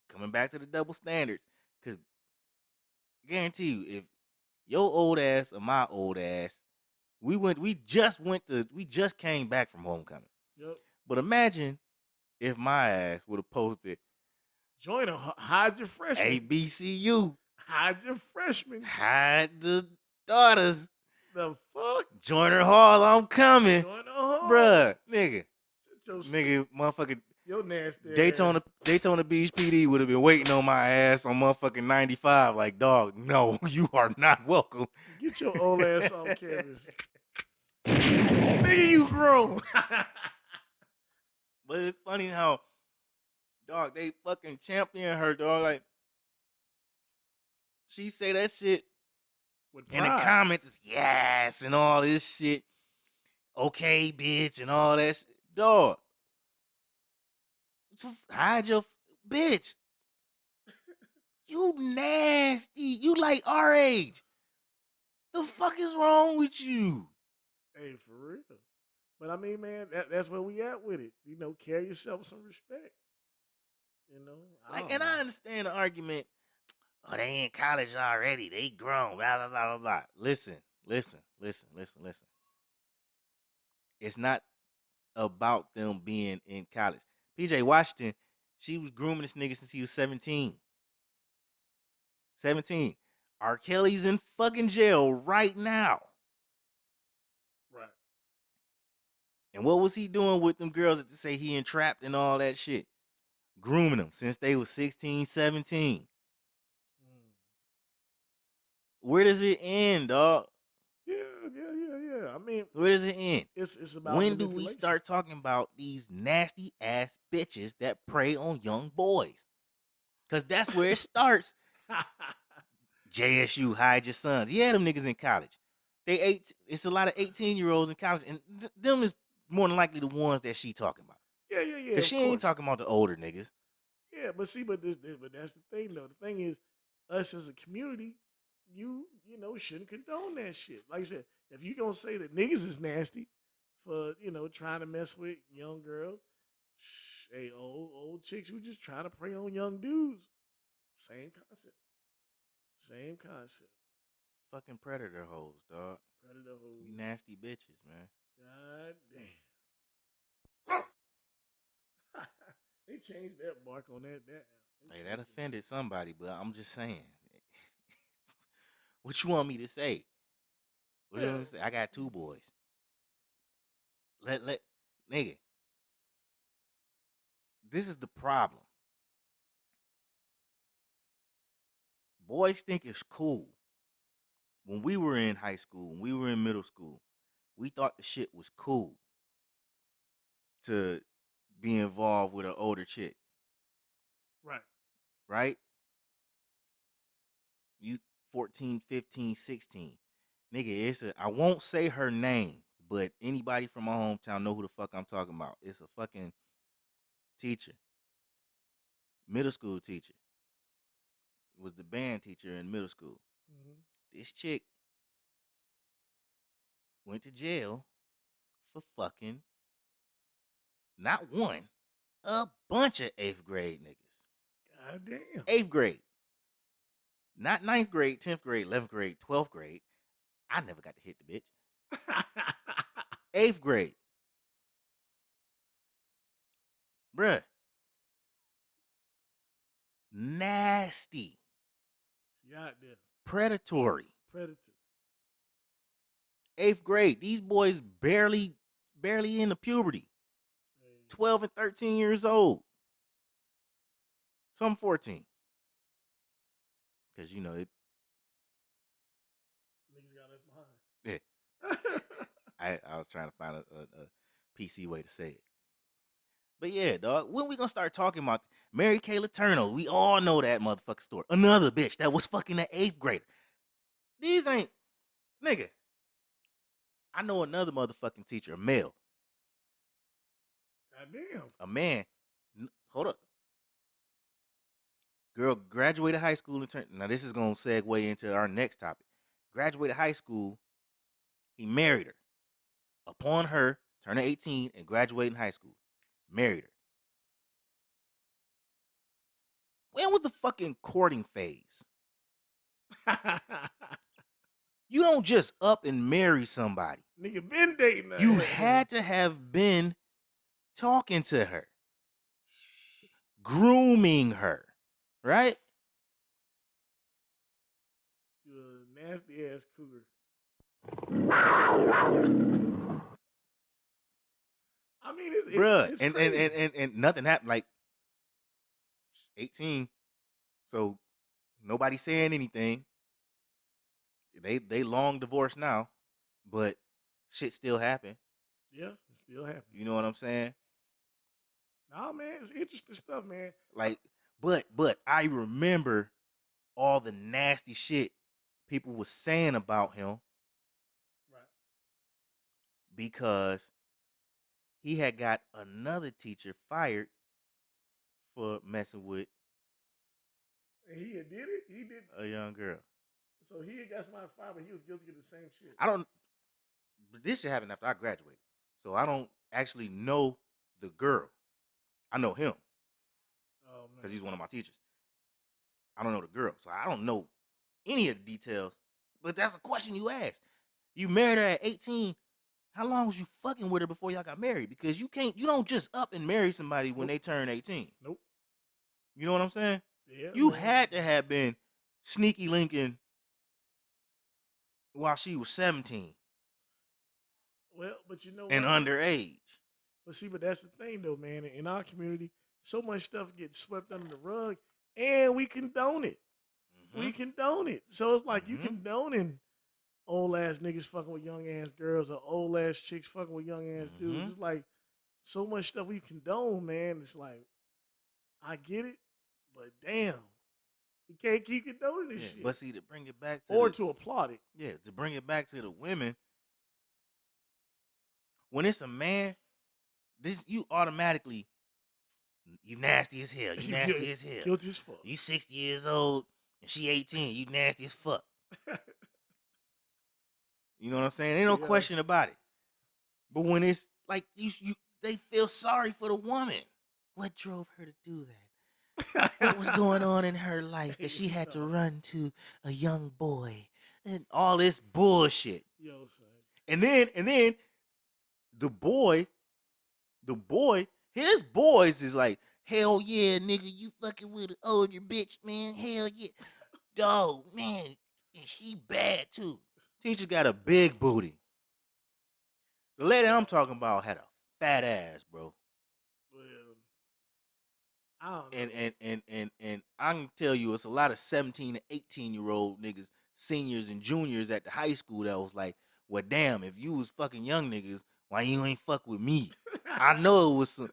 coming back to the double standards. Cause I guarantee you, if your old ass or my old ass, we just came back from homecoming. Yep. But imagine if my ass would have posted, join a hide your freshmen. HBCU. Hide your freshmen. Hide the daughters. The fuck? Joiner Hall, I'm coming. Joiner Hall. Bruh, nigga. Nigga, motherfucker. Yo nasty Daytona Beach PD would have been waiting on my ass on motherfucking 95. Like, dog, no, you are not welcome. Get your old ass on campus. Nigga, you grown. But it's funny how, dog, they fucking champion her, dog. Like, she say that shit in the comments is yes and all this shit. Okay, bitch, and all that shit. Dog. Hide your bitch. You nasty. You like our age. The fuck is wrong with you? Hey, for real. But I mean, man, that's where we at with it. You know, carry yourself with some respect. You know, and I understand the argument. Oh, they in college already. They grown. Blah blah blah blah blah. Listen. It's not about them being in college. PJ Washington, she was grooming this nigga since he was 17. 17. R. Kelly's in fucking jail right now. Right. And what was he doing with them girls that say he entrapped and all that shit? Grooming them since they was 16, 17. Where does it end, dog? Yeah. I mean, where does it end? It's about when do we start talking about these nasty ass bitches that prey on young boys? Because that's where it starts. JSU, hide your sons. Yeah, them niggas in college. It's a lot of 18-year-olds in college, and them is more than likely the ones that she talking about. Yeah. Because she ain't talking about the older niggas. Yeah, but see, but that's the thing though. The thing is, us as a community, you know, shouldn't condone that shit. Like I said, if you gonna say that niggas is nasty, for trying to mess with young girls. Hey, old chicks who just trying to prey on young dudes. Same concept. Same concept. Fucking predator hoes, dog. Predator You hoes. nasty bitches, man. God damn. They changed that mark on that. Hey, that offended somebody, but I'm just saying. What you want me to say? What you want me to say? I got 2 boys. Let nigga. This is the problem. Boys think it's cool. When we were in high school, when we were in middle school, we thought the shit was cool to be involved with an older chick, Right. right? You 14, 15, 16. Nigga, I won't say her name, but anybody from my hometown know who the fuck I'm talking about. It's a fucking teacher. Middle school teacher. Was the band teacher in middle school. Mm-hmm. This chick went to jail for fucking not one, a bunch of 8th grade niggas. God damn. 8th grade. Not 9th grade, 10th grade, 11th grade, 12th grade. I never got to hit the bitch. 8th grade. Bruh. Nasty. God damn. Predatory. Predator. 8th grade. These boys barely into puberty. 12 and 13 years old. Some 14. Because, it. Niggas got left behind. Yeah. I was trying to find a PC way to say it. But yeah, dog, when we gonna start talking about Mary Kay Letourneau? We all know that motherfucking story. Another bitch that was fucking an 8th grader. These ain't, nigga. I know another motherfucking teacher, a male. God damn. A man. Hold up. Girl graduated high school and turned. Now this is gonna segue into our next topic. Graduated high school. He married her. Upon her turning 18 and graduating high school, married her. When was the fucking courting phase? You don't just up and marry somebody. Nigga been dating her. You had to have been talking to her, grooming her, right? You a nasty ass cougar. I mean, Bruh. it's And, crazy. and nothing happened. Like 18, so nobody saying anything. They long divorced now, but shit still happen. Yeah, it still happens. You know what I'm saying? Nah, man, it's interesting stuff, man. Like, but I remember all the nasty shit people was saying about him Right. because he had got another teacher fired for messing with And he had did it. He did. a young girl. So he had got somebody fired, but he was guilty of the same shit. I don't. This shit happened after I graduated, so I don't actually know the girl. I know him Oh man. because he's one of my teachers. I don't know the girl, so I don't know any of the details. But that's a question you ask. You married her at 18. How long was you fucking with her before y'all got married? Because you don't just up and marry somebody when Nope. they turn 18. Nope. You know what I'm saying? Yeah. You man. had to have been sneaky linking while she was 17 Well, but you know and what? underage. But see, but that's the thing, though, man. In our community, so much stuff gets swept under the rug, and we condone it. We condone it. So it's like you condoning old ass niggas fucking with young ass girls or old ass chicks fucking with young ass dudes. It's like so much stuff we condone, man. It's like I get it, but damn, we can't keep condoning this shit. But see, to bring it back to to applaud it. Yeah, to bring it back to the women, when it's a man, you automatically you nasty as hell. You nasty as hell. Guilty as fuck. You 60 years old and she 18. You nasty as fuck. You know what I'm saying? Ain't no question about it. But when it's like they feel sorry for the woman. What drove her to do that? What was going on in her life that she had to run to a young boy and all this bullshit? Yo, son. And then the boy, his boys is like, hell yeah, nigga, you fucking with an older bitch, man. Hell yeah. Dog, man, and she bad too. Teacher got a big booty. The lady I'm talking about had a fat ass, bro. Well, I don't know. And I can tell you it's a lot of 17 to 18-year-old niggas, seniors and juniors at the high school that was like, well, damn, if you was fucking young niggas, why you ain't fuck with me? I know it was some,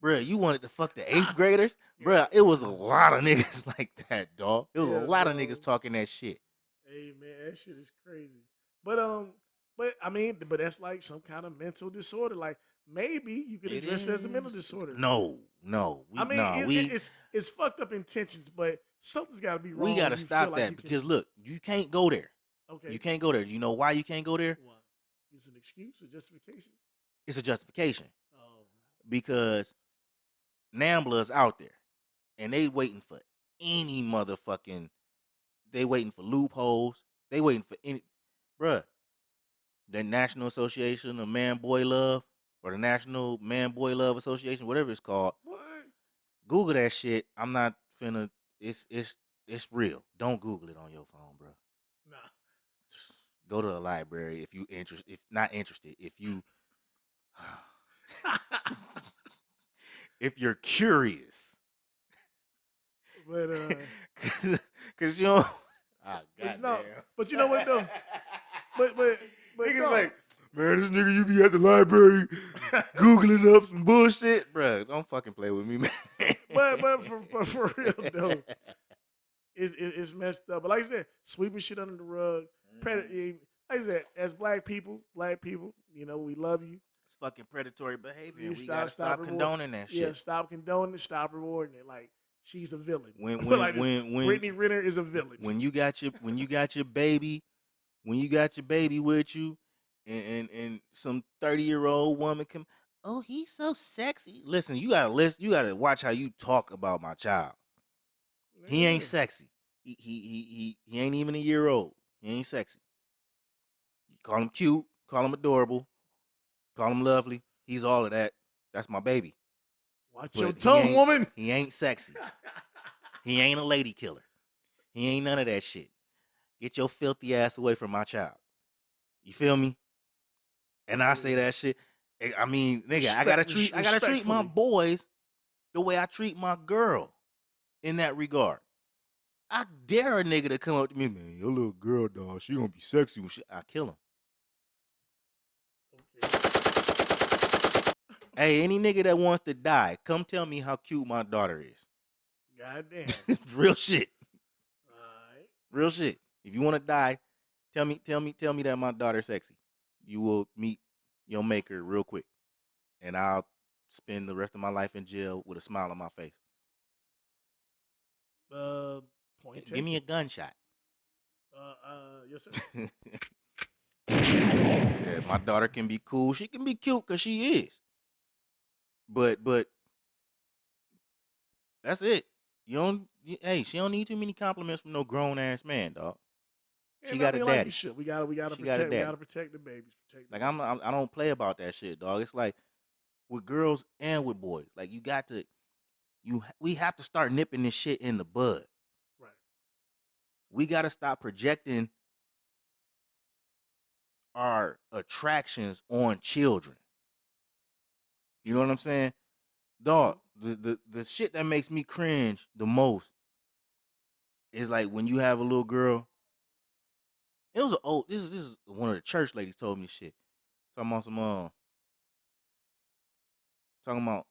bruh, you wanted to fuck the 8th graders? Bruh, it was a lot of niggas like that, dog. It was a Yeah, lot of bro. niggas talking that shit. Hey man, that shit is crazy. But I mean, but that's like some kind of mental disorder. Like maybe you could It address it as a mental is. disorder. No, I mean, it's fucked up intentions, but something's got to be we wrong when gotta you feel stop like that you can. because look, you can't go there. Okay, You can't go there. You know why you can't go there? why? It's an excuse or justification. It's a justification Oh, because Nambla's out there and they waiting for any motherfucking. They waiting for loopholes. They waiting for any, bruh. The National Association of Man Boy Love or the National Man Boy Love Association, whatever it's called. what? Google that shit. I'm not finna. It's real. Don't Google it on your phone, bro. Nah. Go to a library if you interest. If not interested, if you're curious, But cause you know. Ah, but goddamn. no, but you know what though? But Niggas no. like, man, this nigga you be at the library googling up some bullshit, bro. Don't fucking play with me, man. but for real though, it's messed up. But like I said, sweeping shit under the rug. Like I said, as black people, you know, we love you. It's fucking predatory behavior, You and we gotta stop reward. condoning that Yeah, shit. stop condoning it. Stop rewarding it. Like she's a villain. When like this, Brittany Renner is a villain. when you got your baby, when you got your baby with you, and some 30-year-old woman come, oh, he's so sexy. Listen, you gotta watch how you talk about my child. He ain't sexy. He ain't even a year old. He ain't sexy. You call him cute, call him adorable, call him lovely. He's all of that. That's my baby. Watch But your tongue, woman. He ain't sexy. He ain't a lady killer. He ain't none of that shit. Get your filthy ass away from my child. You feel me? And I say that shit. I mean, nigga, I gotta treat my boys the way I treat my girl in that regard. I dare a nigga to come up to me, man, your little girl, dog, she gonna be sexy when she. I kill him. Hey, any nigga that wants to die, come tell me how cute my daughter is. Goddamn. Real shit. All right. Real shit. If you want to die, tell me that my daughter's sexy. You will meet your maker real quick, and I'll spend the rest of my life in jail with a smile on my face. Point Give me a taken. gunshot. Yes, sir. Yeah, my daughter can be cool. She can be cute because she is. But that's it. Hey, she don't need too many compliments from no grown ass man, dog. She got a like you daddy. should. We gotta She got a protect. We gotta daddy. protect the babies. Like I don't play about that shit, dog. It's like with girls and with boys. Like we have to start nipping this shit in the bud. Right. We got to stop projecting our attractions on children. You know what I'm saying? Dog, the shit that makes me cringe the most is like when you have a little girl. It was this is one of the church ladies told me shit. Talking about some talking about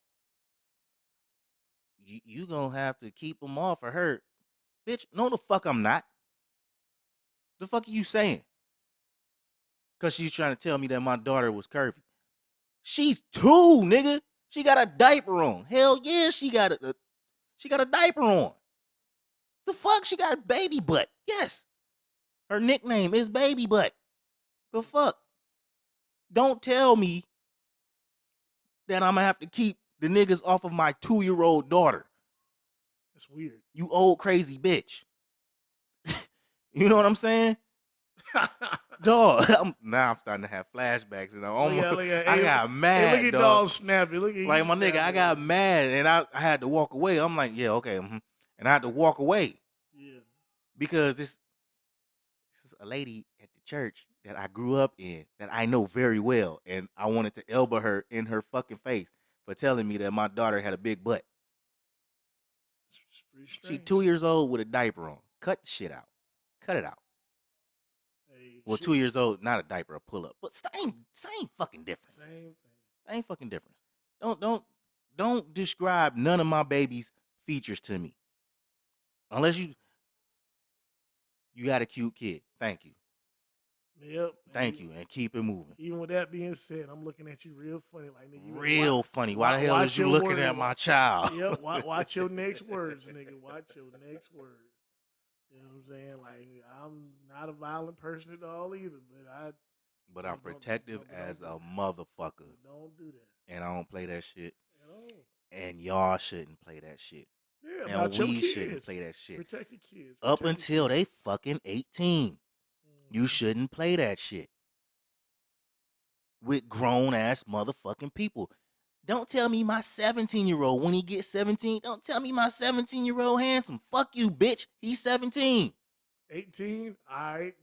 you gonna have to keep them off of her. Bitch, no the fuck I'm not. The fuck are you saying? Cause she's trying to tell me that my daughter was curvy. She's 2, nigga. She got a diaper on. Hell yeah, she got a diaper on. The fuck? She got baby butt. Yes. Her nickname is baby butt. The fuck? Don't tell me that I'm gonna have to keep the niggas off of my 2-year-old daughter. That's weird. You old crazy bitch. You know what I'm saying? Dog, now I'm starting to have flashbacks, and Look at, I hey, got hey, mad, look at dog. dog snapping. Look at Like you my nigga, I snapping. got mad, and I had to walk away. I'm like, yeah, okay, and I had to walk away Yeah. because this is a lady at the church that I grew up in that I know very well, and I wanted to elbow her in her fucking face for telling me that my daughter had a big butt. It's pretty She strange. 2 years old with a diaper on. Cut the shit out. Cut it out. Hey, Well, shit. 2 years old, not a diaper, a pull up, but same fucking difference. Same thing. Same fucking difference. Don't describe none of my baby's features to me unless you got a cute kid. Thank you, Yep. thank you, and keep it moving. Even with that being said, I'm looking at you real funny, like nigga. You Real funny. Why the hell watch is you your looking word. at my child? Yep. Watch your next words, nigga. Watch your next words. You know what I'm saying? Like I'm not a violent person at all either, But I'm protective as a motherfucker, don't do that and I don't play that shit. at all. And y'all shouldn't play that shit. Yeah, And about your we kids. shouldn't play that shit. Protect your kids. Up Protect your until kids. they fucking 18. You shouldn't play that shit with grown ass motherfucking people. Don't tell me my 17-year-old, when he gets 17, don't tell me my 17-year-old handsome. Fuck you, bitch. He's 17. 18. All right.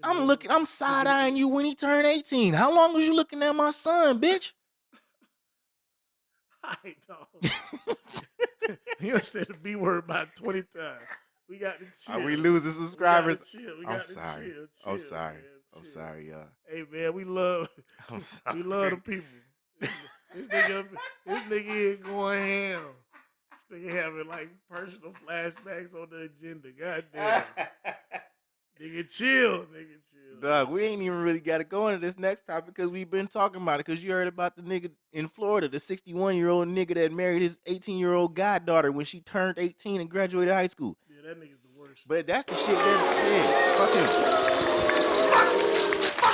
I'm side eyeing you when he turned 18. How long was you looking at my son, bitch? I don't. You said the B word about 20 times. We got to chill. Are we losing subscribers? We got to sorry. chill. I'm sorry. Man, I'm chill. sorry, y'all. Hey man, we love I'm sorry. we love the people. This nigga is going ham. This nigga having like personal flashbacks on the agenda. God damn. Nigga chill. Dog, we ain't even really got to go into this next topic because we've been talking about it. Because you heard about the nigga in Florida, the 61-year-old nigga that married his 18-year-old goddaughter when she turned 18 and graduated high school. Yeah, that nigga's the worst. But that's the shit that, Fuck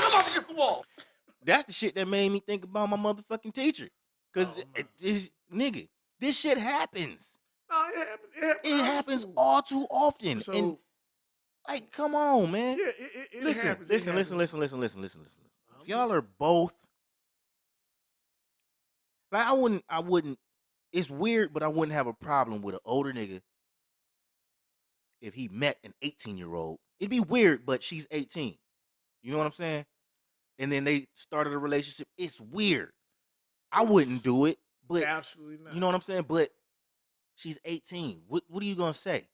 him up against the wall. That's the shit that made me think about my motherfucking teacher. Because, nigga, this shit happens. No, It happens all too often. So, and, like, come on, man. Yeah, it happens. Listen. If y'all are both, like, I wouldn't. It's weird, but I wouldn't have a problem with an older nigga if he met an 18-year-old. It'd be weird, but she's 18. You know what I'm saying? And then they started a relationship. It's weird. I wouldn't do it, but absolutely not. you know what I'm saying? But she's 18. What are you gonna say?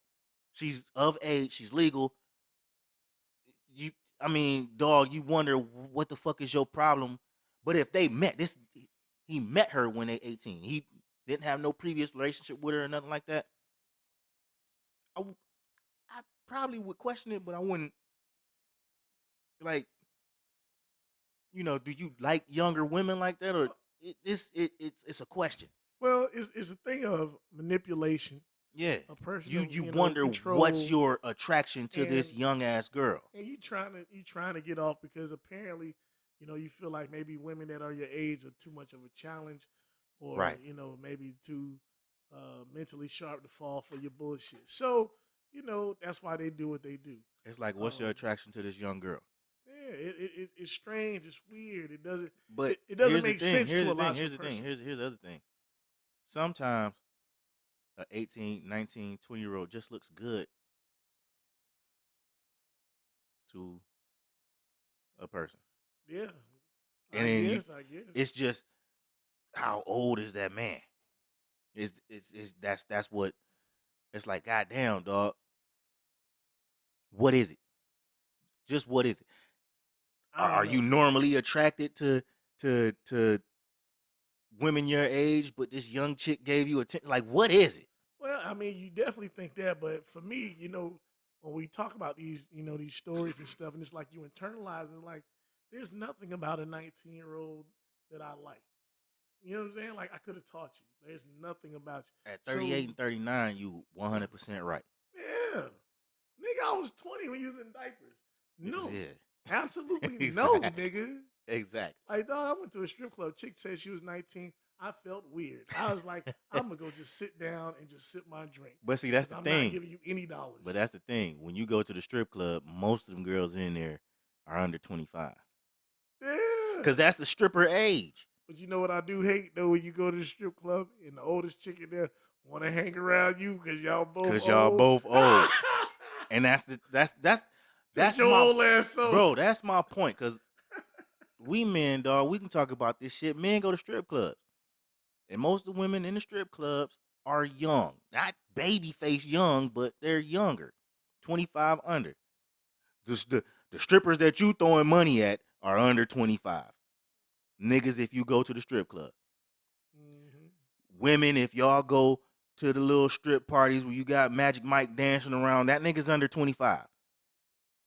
She's of age. She's legal. Dog, you wonder what the fuck is your problem. But if they met, he met her when they 18. He didn't have no previous relationship with her or nothing like that. I probably would question it, but I wouldn't. Like, do you like younger women like that, or it's a question. Well, it's a thing of manipulation. Yeah, a person. You wonder control, what's your attraction to this young ass girl, and you trying to get off because apparently, you feel like maybe women that are your age are too much of a challenge, or right. Maybe too mentally sharp to fall for your bullshit. So that's why they do what they do. It's like, what's your attraction to this young girl? Yeah, it's strange. It's weird. It doesn't. But it doesn't make sense to a logical Here's the thing. Here's the other thing. Sometimes an 18, 19, 20-year-old just looks good to a person. Yeah. And I then guess. It's just, how old is that man? That's what it's like. Goddamn, dog. What is it? Just what is it? Are you normally attracted to women your age, but this young chick gave you attention? Like, what is it? Well, I mean, you definitely think that, but for me, when we talk about these, these stories and stuff, and it's like you internalize it, like there's nothing about a 19-year-old that I like. You know what I'm saying? Like I could have taught you. There's nothing about you. At 38 and 39, you 100% right. Yeah. Nigga, I was 20 when you was in diapers. No. Yeah. Absolutely Exactly. no, nigga. Exactly. Like, dog, I went to a strip club. Chick said she was 19. I felt weird. I was like, I'm gonna go just sit down and just sip my drink. But see, that's the I'm not thing. giving you any dollars. But that's the thing. When you go to the strip club, most of them girls in there are under 25. Yeah. Because that's the stripper age. But you know what I do hate though when you go to the strip club and the oldest chick in there want to hang around you because y'all both old. Because y'all both old. And that's your my old ass on. bro. That's my point. Because we men, dog, we can talk about this shit. Men go to strip clubs, and most of the women in the strip clubs are young, not baby face young, but they're younger, 25 under. The strippers that you throwing money at are under 25. Niggas, if you go to the strip club. Mm-hmm. Women, if y'all go to the little strip parties where you got Magic Mike dancing around, that nigga's under 25.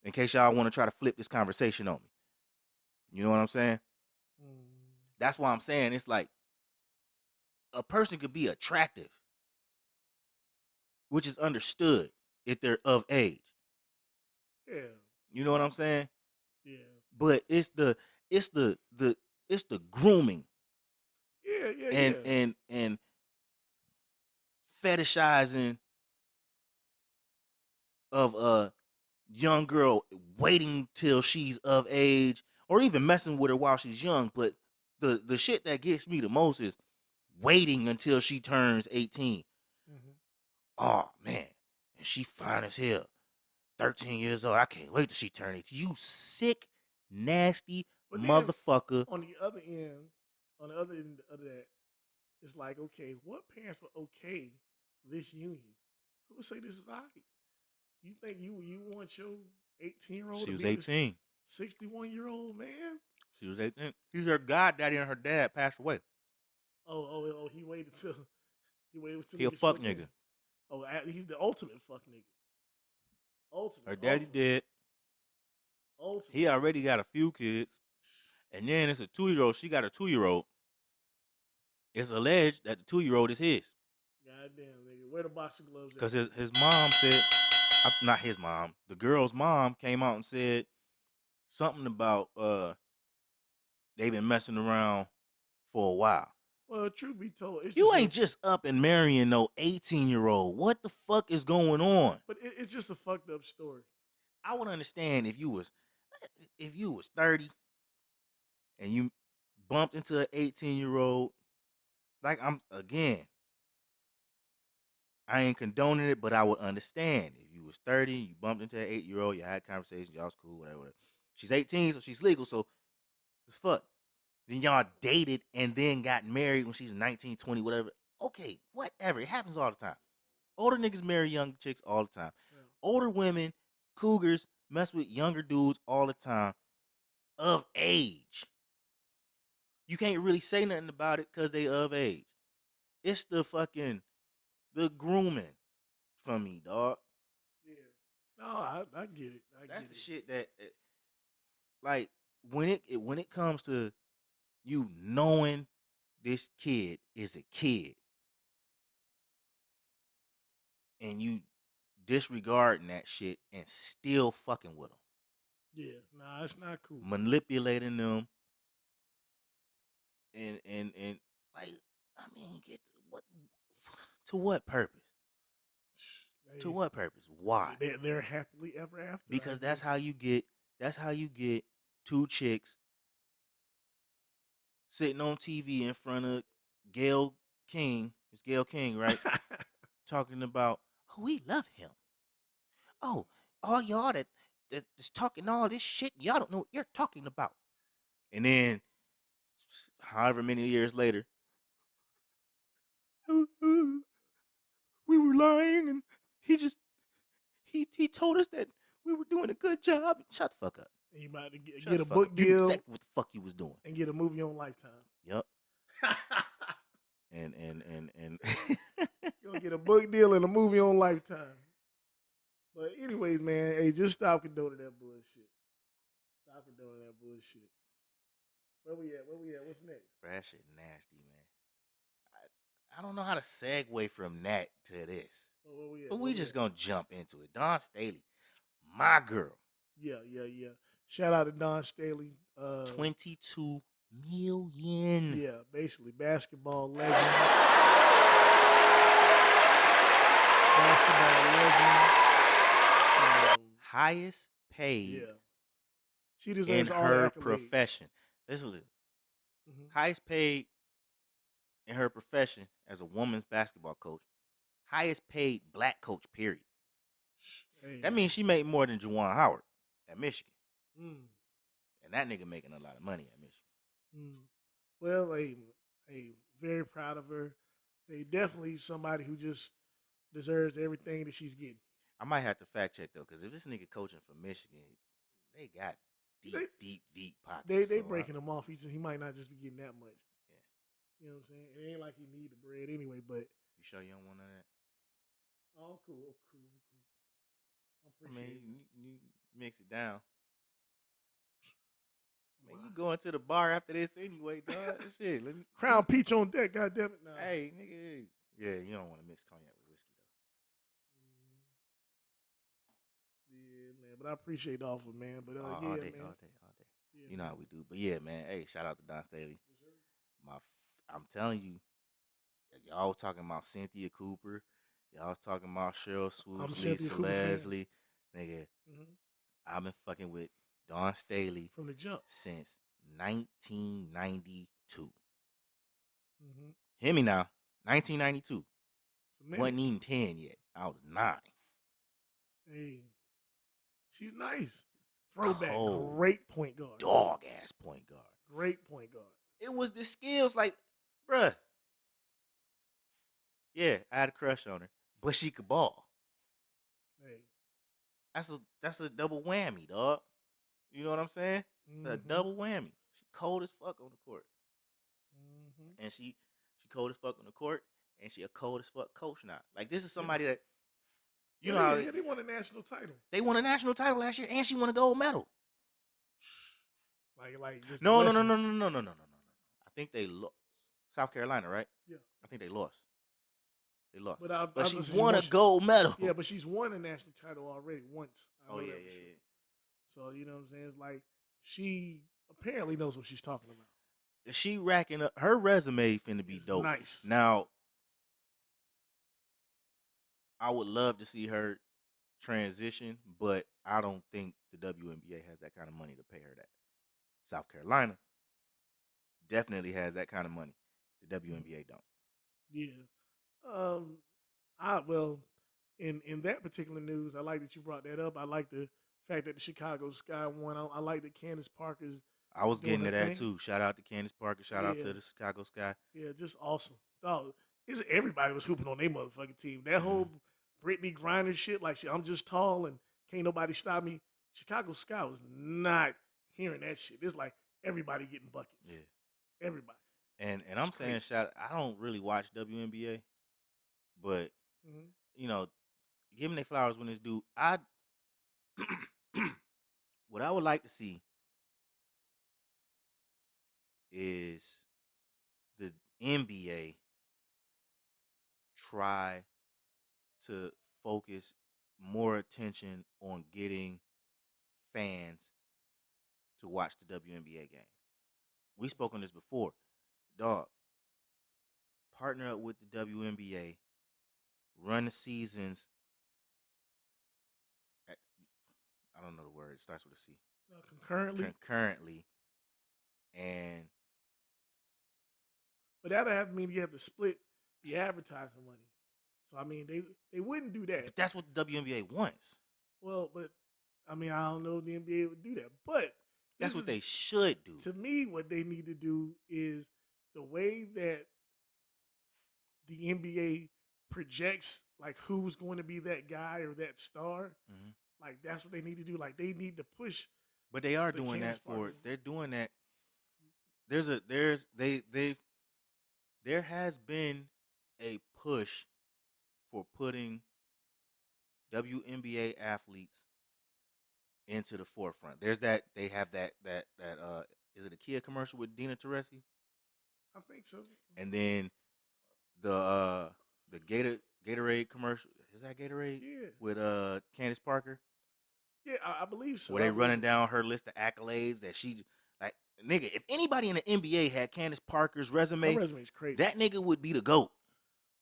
In case y'all want to try to flip this conversation on me. You know what I'm saying? That's why I'm saying it's like a person could be attractive, which is understood if they're of age. Yeah. You know what I'm saying? Yeah. But it's the grooming. Yeah. And fetishizing of a young girl waiting till she's of age or even messing with her while she's young. But the shit that gets me the most is waiting until she turns 18. Mm-hmm. Oh man, and she fine as hell. 13 years old. I can't wait till she turn 18. You sick, nasty But then, motherfucker. on the other end of that, it's like, okay, what parents were okay this union? Who would say this is all right? You think you want your 18-year-old She to was be with 18. 61-year-old man? She was 18. He's her goddaddy and her dad passed away. Oh, he waited till He a he get fuck 16. nigga. Oh, he's the ultimate fuck nigga. Ultimate. Her daddy dead. Ultimate. He already got a few kids. And then it's a 2-year-old. She got a 2-year-old. It's alleged that the 2-year-old is his. Goddamn, nigga. Where the boxing gloves at? Because his mom said, not his mom, the girl's mom came out and said something about they been messing around for a while. Well, truth be told, it's You just ain't just up and marrying no 18-year-old. What the fuck is going on? But it's just a fucked up story. I would understand if you was 30 and you bumped into an 18-year-old. Like I ain't condoning it, but I would understand if you was 30, you bumped into an 8-year-old, you had conversations, y'all was cool, whatever. She's 18, so she's legal, so it's fuck. Then y'all dated and then got married when she's 19, 20, whatever. Okay, whatever. It happens all the time. Older niggas marry young chicks all the time. Yeah. Older women, cougars, mess with younger dudes all the time of age. You can't really say nothing about it because they of age. It's the grooming for me, dog. Yeah. No, I get it. That's the shit that, like, when it comes to you knowing this kid is a kid and you disregarding that shit and still fucking with them. Yeah, nah, it's not cool. Manipulating them and like, I mean, to what purpose? To what purpose? Why? They're happily ever after. Because that's how you get two chicks sitting on TV in front of Gail King. It's Gail King, right? Talking about, oh, we love him. Oh, all y'all that is talking all this shit, y'all don't know what you're talking about. And then, however many years later, we were lying, and he told us that we were doing a good job. Shut the fuck up. And you about to get a book deal. You knew exactly what the fuck you was doing. And get a movie on Lifetime. Yep. and you're gonna get a book deal and a movie on Lifetime. But anyways, man, hey, just stop condoning that bullshit. Stop condoning that bullshit. Where we at? What's next? That shit nasty, man. I don't know how to segue from that to this. But we just gonna jump into it. Dawn Staley, my girl. Yeah. Shout out to Dawn Staley. 22 million. Yeah, basically basketball legend. Highest paid Yeah, she in deserves all the her accolades. profession. Listen. Mhm. Highest paid in her profession as a woman's basketball coach. Highest paid black coach, period. Hey, That means she made more than Juwan Howard at Michigan. mm, And that nigga making a lot of money at Michigan. mm. Well, hey, very proud of her. They definitely somebody who just deserves everything that she's getting. I might have to fact check though, because if this nigga coaching for Michigan, they got They deep pockets. they So breaking him off. He might not just be getting that much. yeah. You know what I'm saying? It ain't like he need the bread anyway. But You sure you don't want none of that? oh, cool. I I appreciate it. mean, you mix it down. Man, Wow. you going to the bar after this anyway, dog? Shit, let me. Crown Peach on deck, goddamn it! Nah. Hey, nigga. Yeah, you don't want to mix cognac with whiskey Yeah, man. But I appreciate the offer, man. But though. yeah, All day, man. all day, all day. Yeah, You know man. how we do. But yeah, man. Hey, shout out to Don Staley. Yes, sir. I'm telling you, y'all was talking about Cynthia Cooper. Y'all was talking about Cheryl I'm a Swoops, Cynthia Lisa Cooper fan. Leslie. Nigga, Mm-hmm. I've been fucking with Don Staley From the jump. since 1992. Mm-hmm. Hear me now. 1992. It's a minute. Wasn't even 10 yet. I was 9. Hey, she's nice. Throwback, Cold. great point guard. Dog ass point guard. Great point guard. It was the skills like, bruh. Yeah, I had a crush on her, but she could ball. Hey. That's a double whammy, dog. You know what I'm saying? A Mm-hmm. double whammy. She cold as fuck on the court, Mm-hmm. and she cold as fuck on the court, and she a cold as fuck coach now. Like this is somebody that you know how they won a national title. they won a national title last year, and she won a gold medal. Like just No. blessings. I think they lost. South Carolina, right? Yeah. I think they lost. They lost. But But she won a gold medal. Yeah, but she's won a national title already once. I know Oh yeah, that for yeah, sure. yeah. So you know what I'm saying? It's like she apparently knows what she's talking about. She racking up her resume finna be It's dope. nice. Now, I would love to see her transition, but I don't think the WNBA has that kind of money to pay her that. South Carolina definitely has that kind of money. The WNBA don't. Yeah. In that particular news, I like that you brought that up. I like the fact that the Chicago Sky won. I like that Candace Parker's I was doing getting her to that thing. too. Shout out to Candace Parker. Shout out to the Chicago Sky. Yeah, just awesome. Dog, everybody was hooping on their motherfucking team. That whole Brittany Griner shit, like I'm just tall and can't nobody stop me. Chicago Sky was not hearing that shit. It's like everybody getting buckets. Yeah. Everybody. And I'm saying I don't really watch WNBA, but you know, give them their flowers when it's due. What I would like to see is the NBA try to focus more attention on getting fans to watch the WNBA game. We spoke on this before. Dog, partner up with the WNBA, run the seasons at, I don't know the word, it starts with a C. Concurrently. And but that'll have to mean you have to split the advertising money. So I mean they wouldn't do that. But that's what the WNBA wants. Well, but I mean I don't know if the NBA would do that. But that's what they should do. To me, what they need to do is the way that the NBA projects like who's going to be that guy or that star. Mm-hmm. Like that's what they need to do. Like they need to push. But they are doing that for. They're doing that. There has been a push for putting WNBA athletes into the forefront. There's that. They have that. Is it a Kia commercial with Dina Teresi? I think so. And then the Gatorade commercial. Is that Gatorade? Yeah. With Candace Parker. Yeah, I believe so. Where they running down her list of accolades that she like. nigga, if anybody in the NBA had Candace Parker's Her resume, resume's crazy. that nigga would be the GOAT.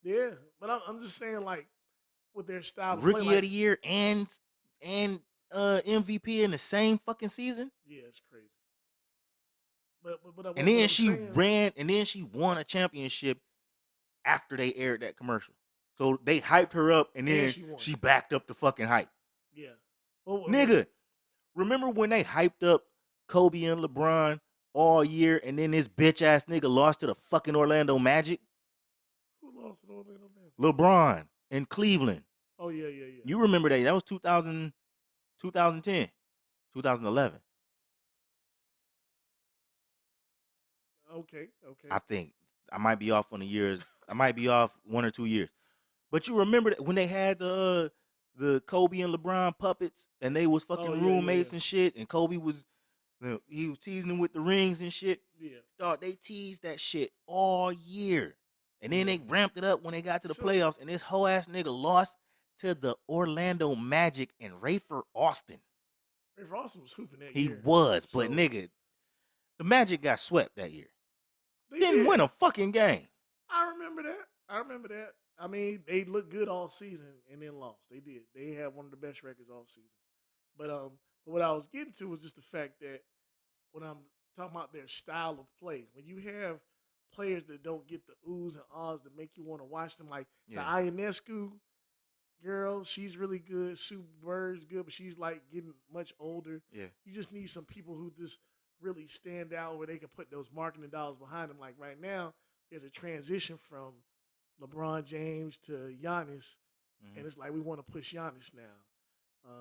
Yeah, but I'm just saying, like, with their style of play, Rookie like, of the year and MVP in the same fucking season. yeah, it's crazy. But what And then I'm she saying, ran, and then she won a championship after they aired that commercial. So they hyped her up, and then she won. she backed up the fucking hype. Yeah. Well, Nigga, remember when they hyped up Kobe and LeBron all year, and then this bitch ass nigga lost to the fucking Orlando Magic? who lost to Orlando Magic? LeBron in Cleveland. Oh yeah. You remember that? That was 2000, 2010, 2011. Okay. I think I might be off on the years. I might be off 1 or 2 years. But you remember that when they had the Kobe and LeBron puppets, and they was fucking Oh, yeah. roommates and shit, and Kobe was he was teasing them with the rings and shit. Yeah. Dog, they teased that shit all year, and then Yeah. they ramped it up when they got to the So- playoffs, and this whole ass nigga lost to the Orlando Magic and Rafer Austin. Ray Austin was hooping that He year. was, but So- nigga, the Magic got swept that year. They Didn't did. win a fucking game. I remember that. I mean, they looked good all season and then lost. They did. They had one of the best records all season. But what I was getting to was just the fact that when I'm talking about their style of play, when you have players that don't get the oohs and ahs that make you want to watch them, like the Ionescu girl, she's really good. Sue Bird's good, but she's like getting much older. Yeah. You just need some people who just really stand out where they can put those marketing dollars behind them. Like right now, there's a transition from LeBron James to Giannis, and it's like we want to push Giannis now.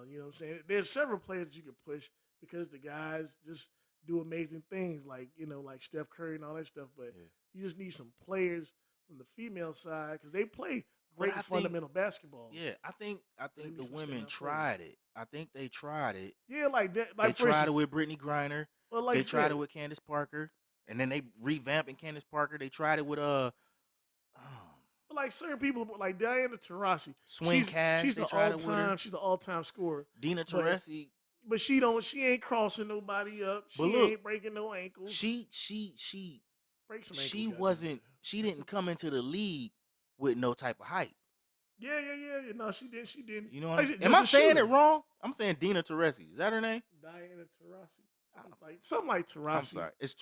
You know what I'm saying? There's several players that you can push because the guys just do amazing things, like like Steph Curry and all that stuff. But you just need some players from the female side because they play great fundamental basketball. Yeah, I think need the some women standout tried it. I think they tried it. Yeah, like that. Like They for tried instance, it with Brittany Griner. well, like They I tried said, it with Candace Parker, and then they revamping Candace Parker. They tried it with like certain people, like Diana Taurasi, Swing Cash. she's They the tried it with her. she's the all-time scorer. Dina but- Taurasi. But she ain't crossing nobody up. She But look, ain't breaking no ankles. She Break some ankles. she goddamn. wasn't. She didn't come into the league with no type of hype. Yeah. No, she didn't. She didn't. You know what Like, I'm just Am I a saying shooter. it wrong? I'm saying Dina Taurasi. Is that her name? Diana Taurasi. Something like Taurasi. I'm sorry. It's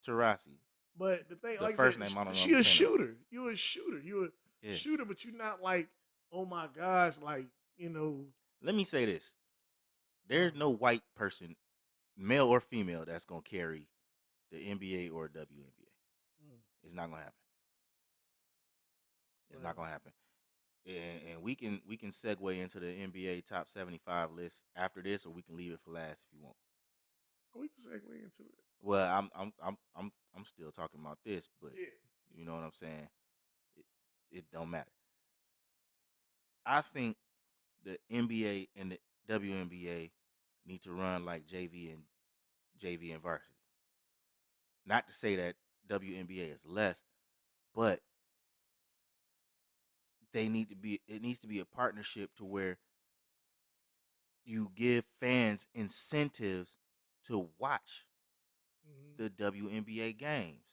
Taurasi. But the thing, The like first I said, name, I don't know she if I'm a saying shooter. You a shooter. You a shooter, but you're not like, oh my gosh, like Let me say this. There's no white person, male or female, that's gonna carry the NBA or WNBA. It's not gonna happen. It's not gonna happen. And we can segue into the NBA top 75 list after this, or we can leave it for last if you want. We can segue into it. Well, I'm still talking about this, but Yeah. you know what I'm saying. It don't matter. I think the NBA and the WNBA need to run like JV and varsity. Not to say that WNBA is less, but it needs to be a partnership to where you give fans incentives to watch the WNBA games.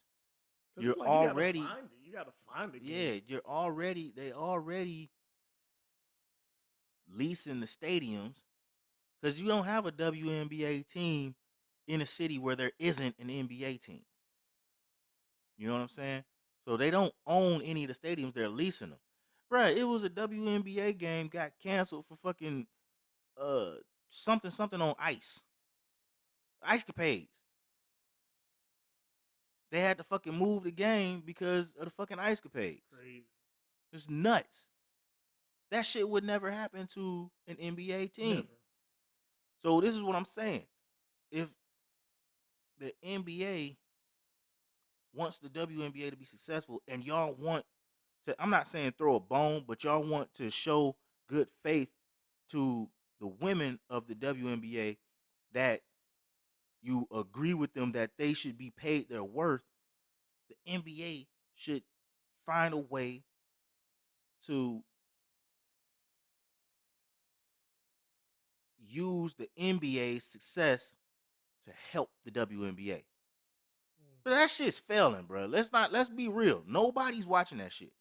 You're like already you gotta find it. they already leasing the stadiums because you don't have a WNBA team in a city where there isn't an NBA team. You know what I'm saying? So they don't own any of the stadiums; they're leasing them. Bruh, it was a WNBA game got canceled for fucking something on ice capades. They had to fucking move the game because of the fucking ice capades. Crazy. It's nuts. That shit would never happen to an NBA team. Never. So this is what I'm saying. If the NBA wants the WNBA to be successful and y'all want to, I'm not saying throw a bone, but y'all want to show good faith to the women of the WNBA that you agree with them that they should be paid their worth, the NBA should find a way to use the NBA's success to help the WNBA. But that shit's failing, bro. Let's be real. Nobody's watching that shit.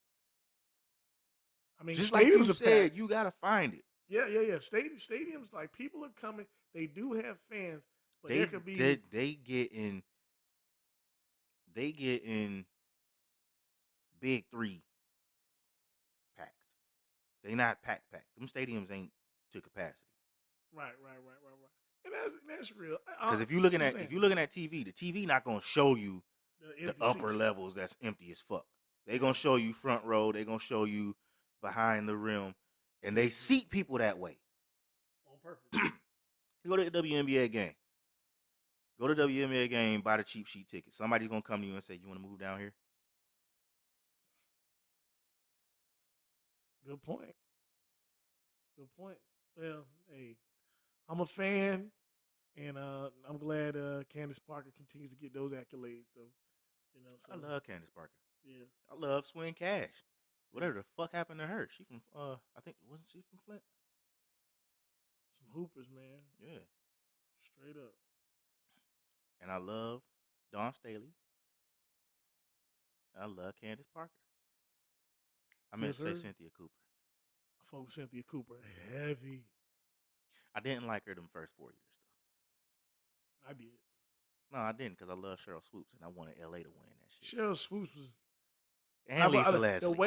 I mean, Just like you stadiums are said, packed. you gotta find it. Yeah. Stadiums, like people are coming. They do have fans, but there They could they be. they get in big three packed. They not packed. Them stadiums ain't to capacity. Right. And that's real. Because if I'm just saying, you're looking at TV, the TV not gonna show you the the empty upper seats levels that's empty as fuck. They gonna show you front row. They gonna show you behind the rim, and they seat people that way. on purpose. You go to the WNBA game. Go to the WNBA game, buy the cheap sheet ticket. Somebody's gonna come to you and say, "You want to move down here?" Good point. Good point. Well, hey, I'm a fan, and I'm glad Candace Parker continues to get those accolades. Though, I love Candace Parker. yeah, I love Swing Cash. Whatever the fuck happened to her? She from I think wasn't she from Flint? some hoopers, man, Yeah. straight up. And I love Dawn Staley. I love Candace Parker. I meant Yes, to say sir. Cynthia Cooper. I fuck with Cynthia Cooper heavy. I didn't like her them first 4 years I did. though. No, I didn't because I love Cheryl Swoops and I wanted LA to win that shit. Cheryl Swoops was And Lisa the Leslie.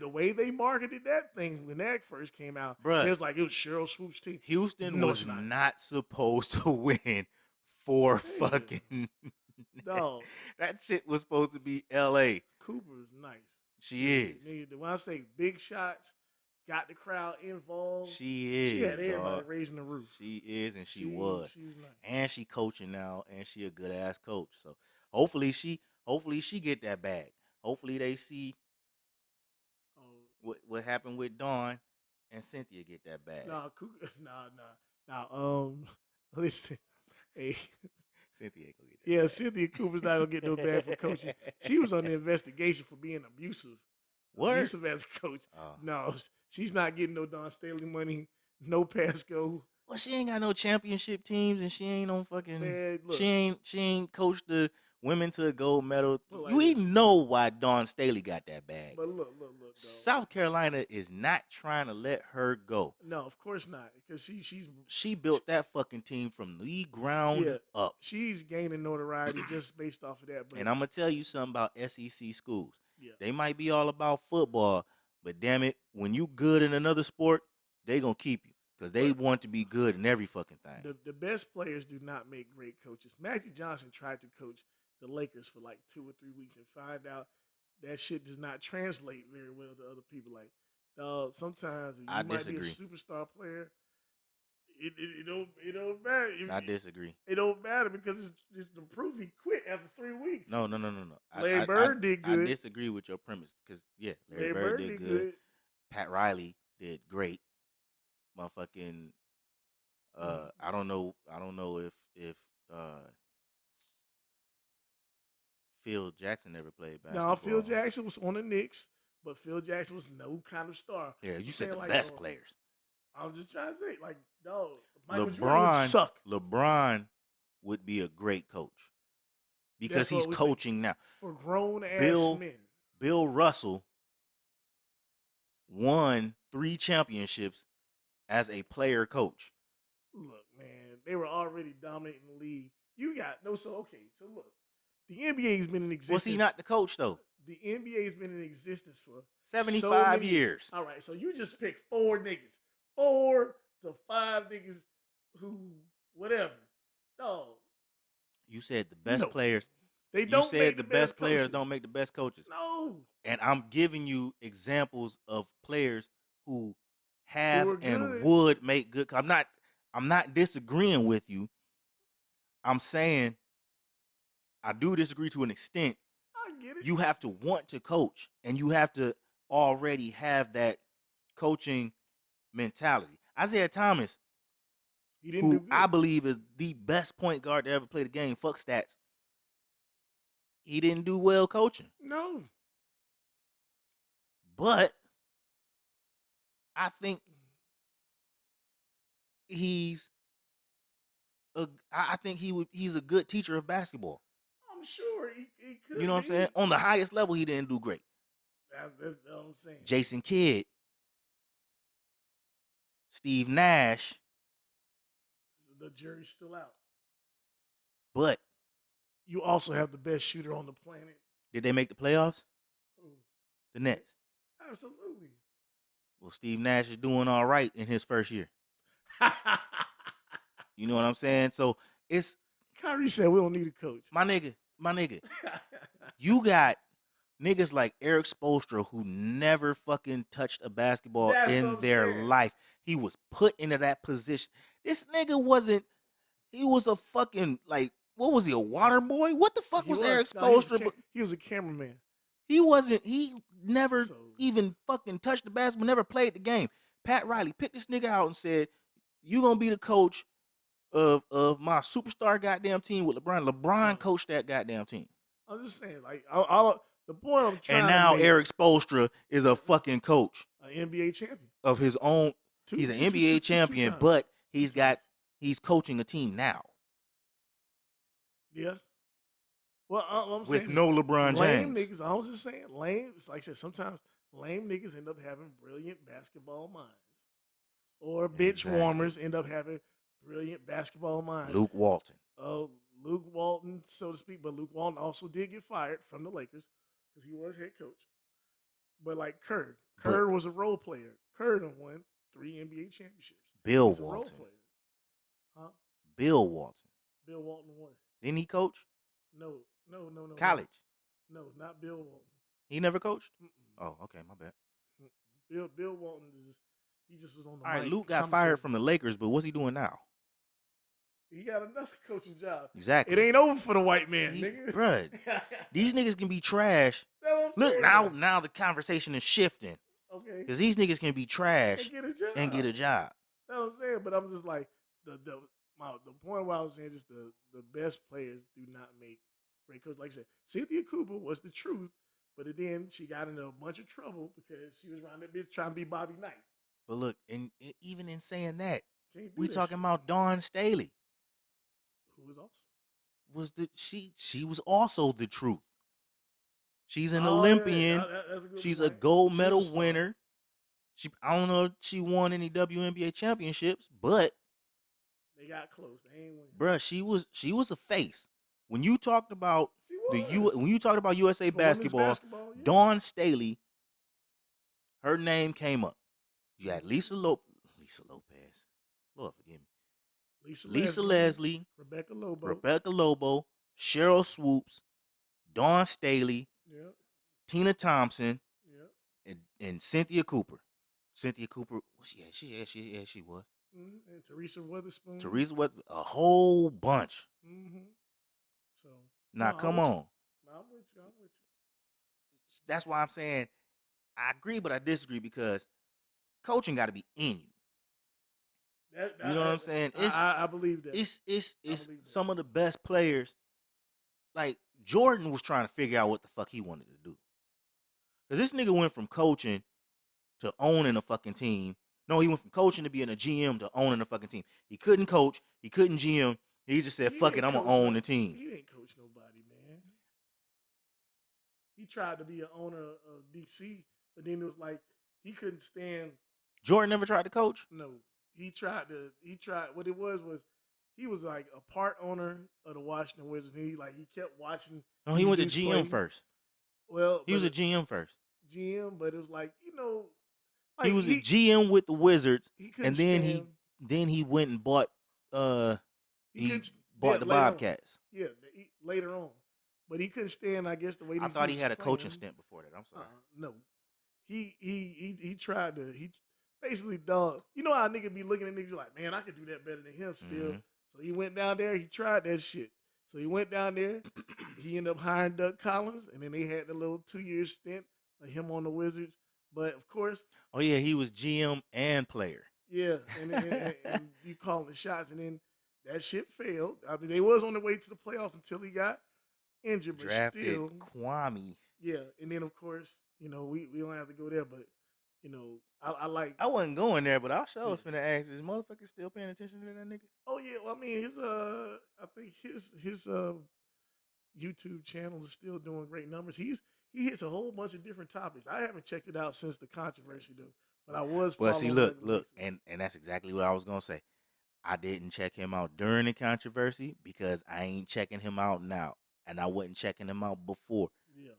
way they marketed that thing when that first came out. It Bruh, was like it was Cheryl Swoops' team. Houston No, was it's not. not supposed to win for Nigga, fucking dog. that shit was supposed to be LA. Cooper is nice. She is. Nigga, when I say big shots, got the crowd involved. She She had is, everybody dog. raising the roof. She is and she was. She's nice. And she coaching now and she a good ass coach. So hopefully she get that bag. Hopefully they see Oh, what happened with Dawn and Cynthia get that bag. nah, listen, hey, Cynthia ain't gonna get that yeah, bag. Cynthia Cooper's not gonna get no bag for coaching. She was on the investigation for being abusive. What? Abusive as a coach. Oh. No, she's not getting no Don Staley money, no Pasco. Well, she ain't got no championship teams, and she ain't no fucking. Man, look, she ain't coached the women to a gold medal. Like We this. know why Dawn Staley got that bag. But look, dog. South Carolina is not trying to let her go. No, of course not, because she built that fucking team from the ground up. She's gaining notoriety just based off of that. But And I'm gonna tell you something about SEC schools. yeah, They might be all about football, but damn it, when you good in another sport, they gonna keep you because they want to be good in every fucking thing. the best players do not make great coaches. Magic Johnson tried to coach the Lakers for like 2 or 3 weeks and find out that shit does not translate very well to other people. Like, sometimes you might disagree. be a superstar player. It don't matter. I disagree. It don't matter because it's the proof he quit after 3 weeks. No. Larry Bird did good. I disagree with your premise because Larry Bird did good. Pat Riley did great. Motherfucking I don't know if Phil Jackson ever played basketball. No, Phil Jackson was on the Knicks, but Phil Jackson was no kind of star. Yeah, you said the best players. I was just trying to say, like, dog, Michael Jordan would suck. LeBron would be a great coach because he's coaching now. For grown ass men. Bill Russell won 3 championships as a player coach. Look, man, they were already dominating the league. You got so look, the NBA's been in existence. Was he not the coach though? The NBA's been in existence for 75 years. All right, so you just picked 4 niggas. 4 to 5 niggas who, whatever. No. You said the best players. They don't. You said the best players don't make the best coaches. No. And I'm giving you examples of players who have and good. would make good. I'm not disagreeing with you. I'm saying I do disagree to an extent. I get it. You have to want to coach, and you have to already have that coaching mentality. Isaiah Thomas, who I believe is the best point guard to ever play the game, fuck stats. He didn't do well coaching. No. But I think he's a good teacher of basketball. I'm sure he could. You know what I'm saying? On the highest level, he didn't do great. That's what I'm saying. Jason Kidd, Steve Nash, The jury's still out. but You also have the best shooter on the planet. did they make the playoffs? Ooh, The Nets. absolutely. Well, Steve Nash is doing all right in his first year. You know what I'm saying? So it's Kyrie said we don't need a coach. my nigga. You got niggas like Eric Spoelstra who never fucking touched a basketball That's what in I'm their saying. life. He was put into that position. This nigga wasn't. He was a fucking like. What was he? A water boy? What the fuck was Eric No, Spoelstra? he was a cameraman. He wasn't. He never So- even fucking touched the basketball. Never played the game. Pat Riley picked this nigga out and said, "You gonna be the coach of my superstar goddamn team with LeBron." LeBron coached that goddamn team. I'm just saying, like, the point I'm trying And now to make, Eric Spoelstra is a fucking coach an NBA champion. of his own. Two- He's an two- NBA two champion, times. but Two times. he's coaching a team now Yeah. Well, I'm with saying no LeBron lame James. niggas. I was just saying, lame. It's like I said, sometimes lame niggas end up having brilliant basketball minds, or bench Exactly. warmers end up having brilliant basketball minds. Luke Walton. Luke Walton, so to speak, but Luke Walton also did get fired from the Lakers because he was head coach. But like Kerr was a role player. Kerr done won 3 NBA championships. Bill He's a role Walton. player. Huh? Bill Walton. Bill Walton won. Didn't he coach No. college? No, not Bill Walton. He never coached. Mm-mm. Oh, okay, my bad. Bill Walton he just was on the All right, mic. Luke got commentating. fired from the Lakers, but what's he doing now? He got another coaching job. Exactly. It ain't over for the white man, nigga. Bruh, these niggas can be trash. That's what I'm Look, saying. now the conversation is shifting. Okay. Because these niggas can be trash And get a job. That's what I'm saying. But I'm just like the point where I was saying just the best players do not make great coaches. Like I said, Cynthia Cooper was the truth, but then she got into a bunch of trouble because she was around that bitch trying to be Bobby Knight. But look, and even in saying that, Can't do we that talking shit. about Dawn Staley. Who was awesome. She was also the truth. She's an Oh, Olympian. yeah, that's a good She's a point. gold She medal was solid. winner. I don't know if she won any WNBA championships, but They got close. They ain't win. bruh, she was a face. When you talked about when you talked about USA For women's basketball, yeah. Dawn Staley, her name came up. You had Lisa Lopez. Lord forgive me. Lisa Leslie, Rebecca Lobo, Cheryl Swoops, Dawn Staley, Yeah. Tina Thompson, Yeah. and Cynthia Cooper. Cynthia Cooper, she was. Mm-hmm. And Teresa Witherspoon. A whole bunch. Mm-hmm. So Now come on. I'm with you. That's why I'm saying I agree, but I disagree because coaching got to be in you. You know what I'm saying? I believe that. It's some of the best players. Like Jordan was trying to figure out what the fuck he wanted to do. Cause this nigga went from coaching to owning a fucking team. No, he went from coaching to being a GM to owning a fucking team. He couldn't coach. He couldn't GM. He just said, "Fuck it, I'm gonna own the team." He ain't coach nobody, man. He tried to be an owner of DC, but then it was like he couldn't stand. Jordan never tried to coach. No, he tried. What it was he was like a part owner of the Washington Wizards. And he kept watching. No, he went to GM first. Well, he was a GM first. GM, but it was like he was a GM with the Wizards, and then stand. he went and bought he bought the Bobcats. Yeah, later on, but he couldn't stand. I guess the way I thought he had a coaching stint before that. I'm sorry. No, he tried to. He basically, dog. You know how a nigga be looking at niggas like, man, I could do that better than him still. Mm-hmm. So he went down there. He tried that shit. So he went down there. He ended up hiring Doug Collins, and then they had the little 2-year stint of him on the Wizards. But of course, oh yeah, he was GM and player. Yeah, and you calling the shots, and then that shit failed. I mean, they was on the way to the playoffs until he got injured, but drafted still, Kwame. Yeah, and then of course, we don't have to go there, but I like. I wasn't going there, but I sure was finna ask: is motherfucker still paying attention to that nigga? Oh yeah, well, I mean, I think his YouTube channels are still doing great numbers. He hits a whole bunch of different topics. I haven't checked it out since the controversy though, but I was Well, see, following look, recently. and that's exactly what I was gonna say. I didn't check him out during the controversy because I ain't checking him out now, and I wasn't checking him out before. Yeah.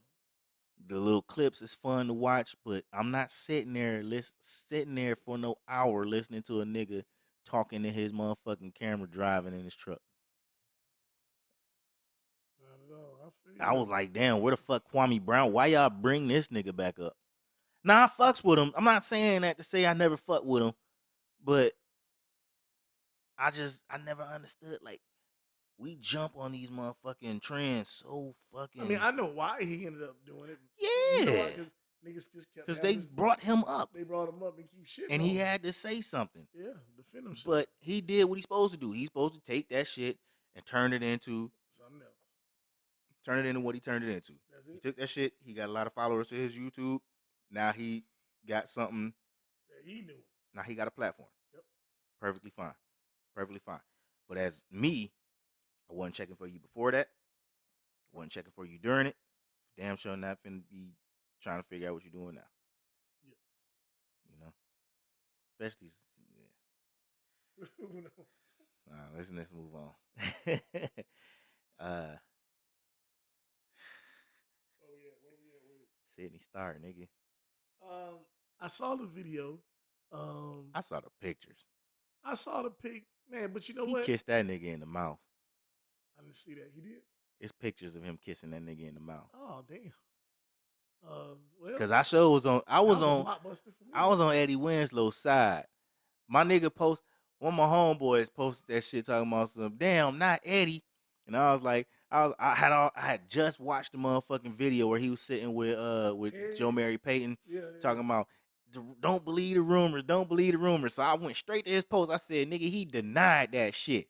The little clips is fun to watch, but I'm not sitting there for no hour listening to a nigga talking to his motherfucking camera driving in his truck. Not at all. I feel I you was though. like, damn, where the fuck Kwame Brown? Why y'all bring this nigga back up? Now I fucks with him. I'm not saying that to say I never fuck with him, but I never understood like we jump on these motherfucking trends so I mean, fucking I know why he ended up doing it. You know why? yeah, Because niggas just kept because having they this. brought him up They brought him up and keep shitting and on he him. had to say something. Yeah, defend himself. But he did what he's supposed to do. He's supposed to take that shit and turn it into Something else. what he turned it into. That's He it. took that shit. He got a lot of followers to his YouTube. Now he got something. Yeah, he knew it. Now he got a platform. Yep. Perfectly fine. Perfectly fine. But as me, I wasn't checking for you before that. I wasn't checking for you during it. Damn sure not finna be trying to figure out what you're doing now. Yeah. You know? Especially, yeah. Let's move on. uh, Oh yeah. Where we at? Sydney Star, nigga. I saw the video. I saw the pictures. I saw the pic, man. But you know He what? kissed that nigga in the mouth. I didn't see that. He did. It's pictures of him kissing that nigga in the mouth. Oh damn. Well, Cause I sure was on. that was a blockbuster for I me. was on Eddie Winslow's side. My nigga one of my homeboys posted that shit talking about some damn not Eddie, and I was like, I had just watched the motherfucking video where he was sitting with Joe Mary Payton Yeah. talking about don't believe the rumors, don't believe the rumors. So I went straight to his post. I said, nigga, he denied that shit.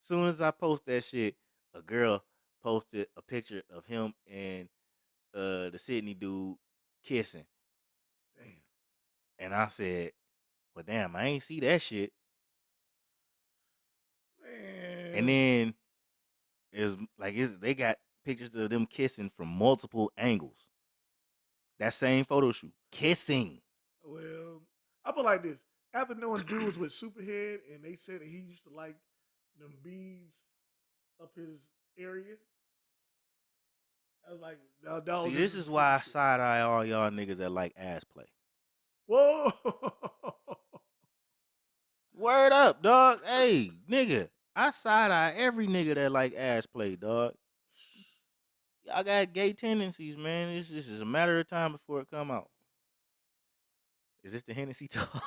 Soon as I post that shit, a girl posted a picture of him and the Sydney dude kissing. Damn. And I said, well, damn, I ain't see that shit. Man. And then they got pictures of them kissing from multiple angles. That same photo shoot, kissing. Well, I put like this. After knowing dude was with Superhead and they said that he used to like them beads up his area, I was like, See, this is why I side eye all y'all niggas that like ass play. Whoa. Word up, dog. Hey, nigga, I side eye every nigga that like ass play, dog. Y'all got gay tendencies, man. This is a matter of time before it come out. Is this the Hennessy talk?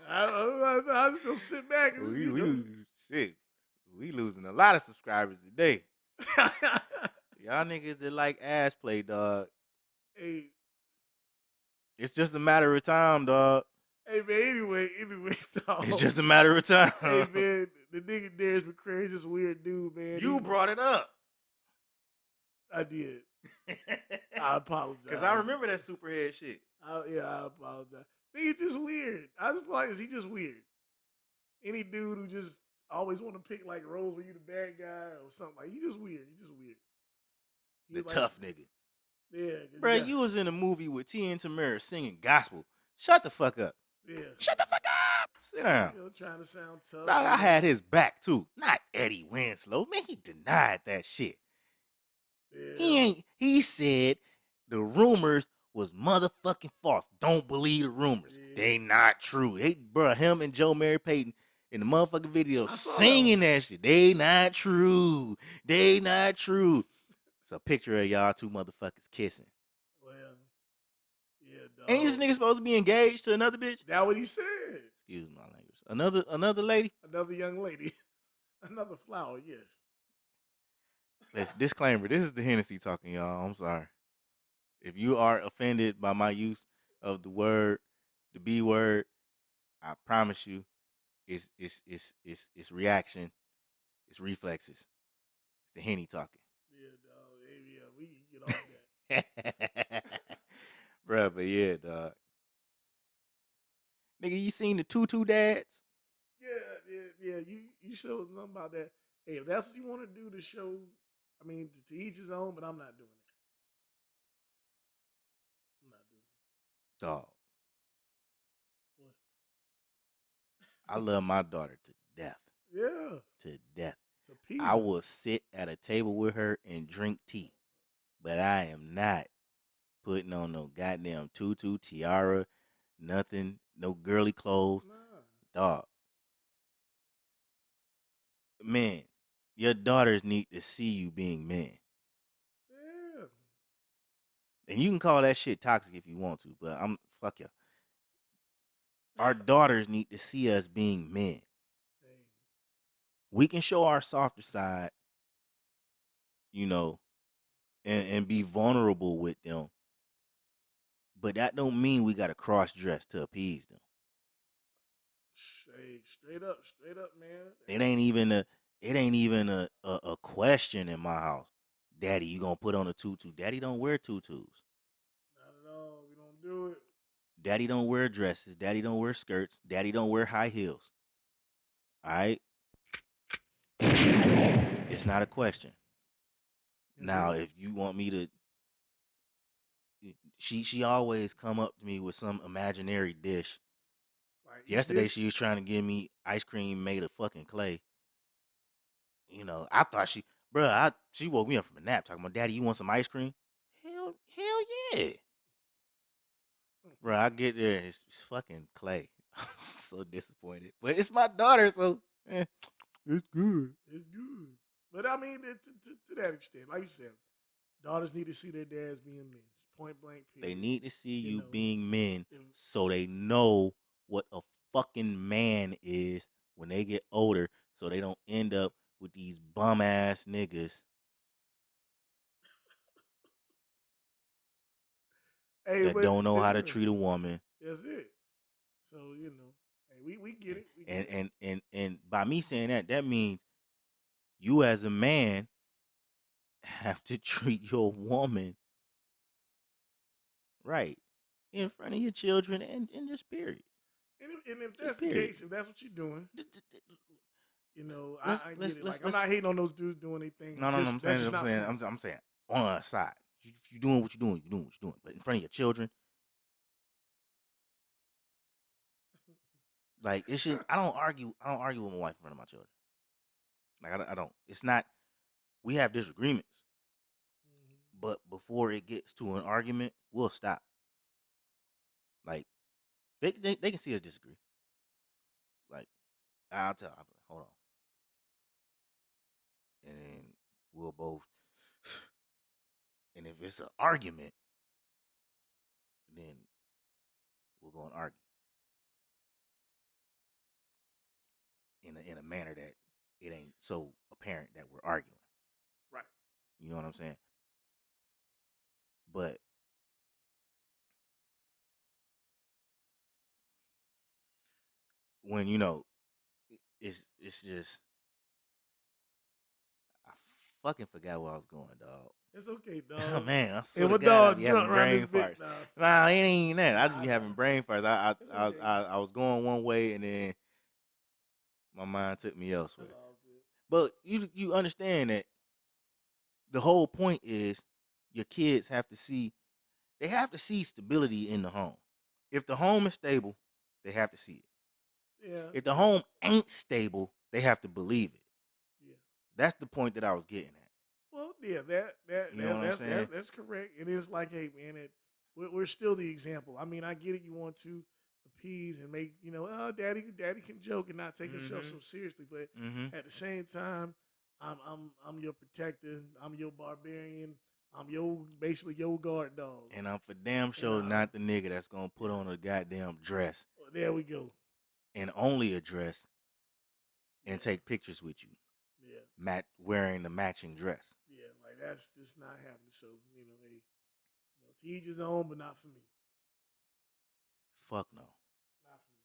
I just don't sit back and just, we losing a lot of subscribers today. Y'all niggas that like ass play, dog. Hey, It's just a matter of time, dog. hey man. Anyway, dog. It's just a matter of time. Hey man, the nigga Darius McCrary is just a weird dude, man. You brought it up. I did. I apologize. Because I remember that Superhead shit. I apologize. Nigga just weird. I just feel like he just weird. Any dude who just always want to pick like roles where you the bad guy or something like he just weird. He just weird. The tough nigga. Yeah. Bro, you was in a movie with T and Tamara singing gospel. Shut the fuck up. Yeah. Shut the fuck up. Sit down. You know, trying to sound tough. Dog, I had his back too. Not Eddie Winslow. Man, he denied that shit. Yeah. He said the rumors was motherfucking false. Don't believe the rumors. Yeah. They not true. Him and Joe Mary Payton in the motherfucking video singing that shit. They not true. They not true. It's a picture of y'all two motherfuckers kissing. Well, yeah, dog. Ain't this nigga supposed to be engaged to another bitch? That what he said. Excuse my language. Another lady? Another young lady. Another flower, yes. Let's disclaimer. This is the Hennessy talking, y'all. I'm sorry. If you are offended by my use of the B word, I promise you, it's reaction, it's reflexes. It's the Henny talking. Yeah, dog. Yeah, we can get off that. Bruh, but yeah, dog. Nigga, you seen the Tutu dads? yeah, you showed something about that. Hey, if that's what you want to do to show, I mean, to each his own, but I'm not doing it. I'm not doing Dog, it. What? I love my daughter to death. Yeah, To death. to I pieces. will sit at a table with her and drink tea, but I am not putting on no goddamn tutu, tiara, nothing, no girly clothes. Nah. Dog, man, your daughters need to see you being men. Yeah. And you can call that shit toxic if you want to, but I'm fuck you. Our daughters need to see us being men. Hey. We can show our softer side, you know, and be vulnerable with them. But that don't mean we gotta cross dress to appease them. Hey, straight up, man. It ain't even a question in my house. Daddy, you gonna put on a tutu? Daddy don't wear tutus. Not at all. We don't do it. Daddy don't wear dresses. Daddy don't wear skirts. Daddy don't wear high heels. All right? It's not a question. Yes, Now, it. if you want me to, she always come up to me with some imaginary dish. Like eat Yesterday, this. she was trying to give me ice cream made of fucking clay. You know, I thought she woke me up from a nap talking about, Daddy, you want some ice cream? Hell yeah. Bro, I get there, it's fucking clay. I'm so disappointed. But it's my daughter, so it's good. It's good. But I mean, to that extent, like you said, daughters need to see their dads being men. Point blank, They period. need to see You you know, being men if, so they know what a fucking man is when they get older, so they don't end up with these bum ass niggas hey, that but don't know how to listen, treat a woman. that's it. So you know, hey, we get And it. We get and it. and and, and by me saying that, that means you as a man have to treat your woman right in Right. front of your children and just period. And if Just that's the period. case, if that's what you're doing, you know, Let's I get let's it. let's Like I'm let's not hating on those dudes doing anything. no, no, no. Just I'm that's saying, just I'm not for saying, me. I'm saying, on our side, if you doing what you're doing, you're doing what you're doing. But in front of your children, like it should. I don't argue. I don't argue with my wife in front of my children. Like I don't. It's not. We have disagreements, but before it gets to an argument, we'll stop. Like they can see us disagree. Like I'll tell. I'll be like, hold on, and then we'll both. And if it's an argument, then we'll go and argue in a manner that it ain't so apparent that we're arguing. Right. You know what I'm saying? But when it's just I fucking forgot where I was going, dog. It's okay, Oh, dog. man, I Hey, swear to my God, I dog be drunk having around this brain bitch farts. now. Nah, it ain't even that. I Nah, just I be having know. brain farts. I It's I okay. I, I was going one way and then my mind took me That's elsewhere. all good. But you understand that the whole point is your kids have to see stability in the home. If the home is stable, they have to see it. Yeah, If the yeah, home ain't stable, they have to believe it. yeah. That's the point that I was getting at. Well, yeah, You know what I'm saying? that's correct. It is like, hey, man, we're still the example. I mean, I get it. You want to appease and make oh, daddy can joke and not take himself Mm-hmm. so seriously, but Mm-hmm. at the same time, I'm your protector. I'm your barbarian. I'm your basically your guard dog. And I'm for damn And sure not the nigga that's gonna put on a goddamn dress well, there we go. and only a dress Yeah, and take pictures with you, yeah, wearing the matching dress. yeah. Like that's just not happening. So hey, to each his own, but not for me. Fuck no. Not for me.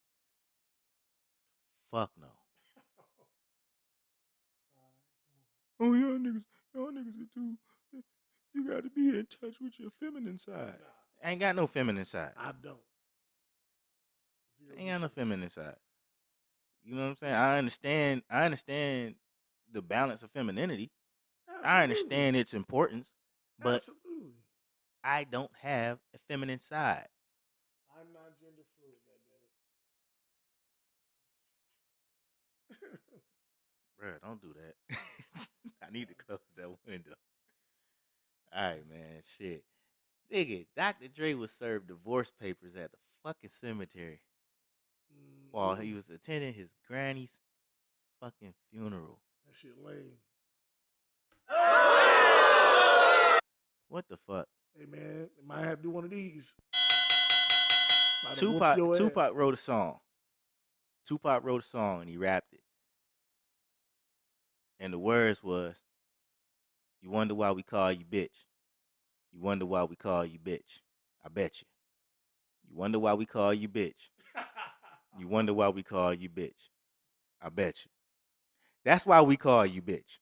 Fuck no. All right, come on. Oh, y'all niggas are too. You got to be in touch with your feminine side. Nah, Ain't got no feminine side. I don't. 0%. Ain't got no feminine side. You know what I'm saying? I understand the balance of femininity. I Absolutely. understand its importance, but Absolutely. I don't have a feminine side. I'm not gender fluid, goddammit. Bruh, don't do that. I need to close that window. All right, man. Shit. Nigga, Dr. Dre was served divorce papers at the fucking cemetery while he was attending his granny's fucking funeral. That shit lame. What the fuck? Hey man, might have to do one of these. Might have whoop Tupac your ass. Tupac wrote a song. Tupac wrote a song and he rapped it. And the words was, "You wonder why we call you bitch. You wonder why we call you bitch. I bet you. You wonder why we call you bitch. You wonder why we call you bitch. I bet you. That's why we call you bitch.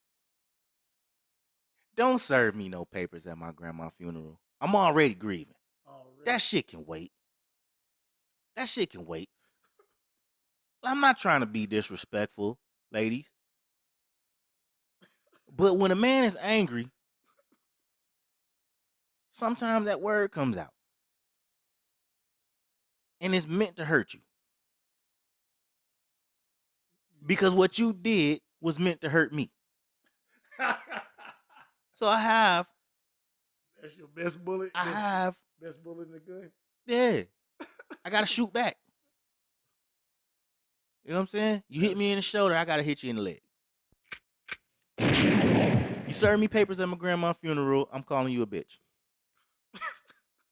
Don't serve me no papers at my grandma's funeral. I'm already grieving. That shit can wait. That shit can wait. I'm not trying to be disrespectful, ladies. But when a man is angry, sometimes that word comes out. And it's meant to hurt you. Because what you did was meant to hurt me. So I have. That's your best bullet. I have. Best bullet in the gun. Yeah. I gotta shoot back. You know what I'm saying? You hit me in the shoulder, I gotta hit you in the leg. You serve me papers at my grandma's funeral, I'm calling you a bitch.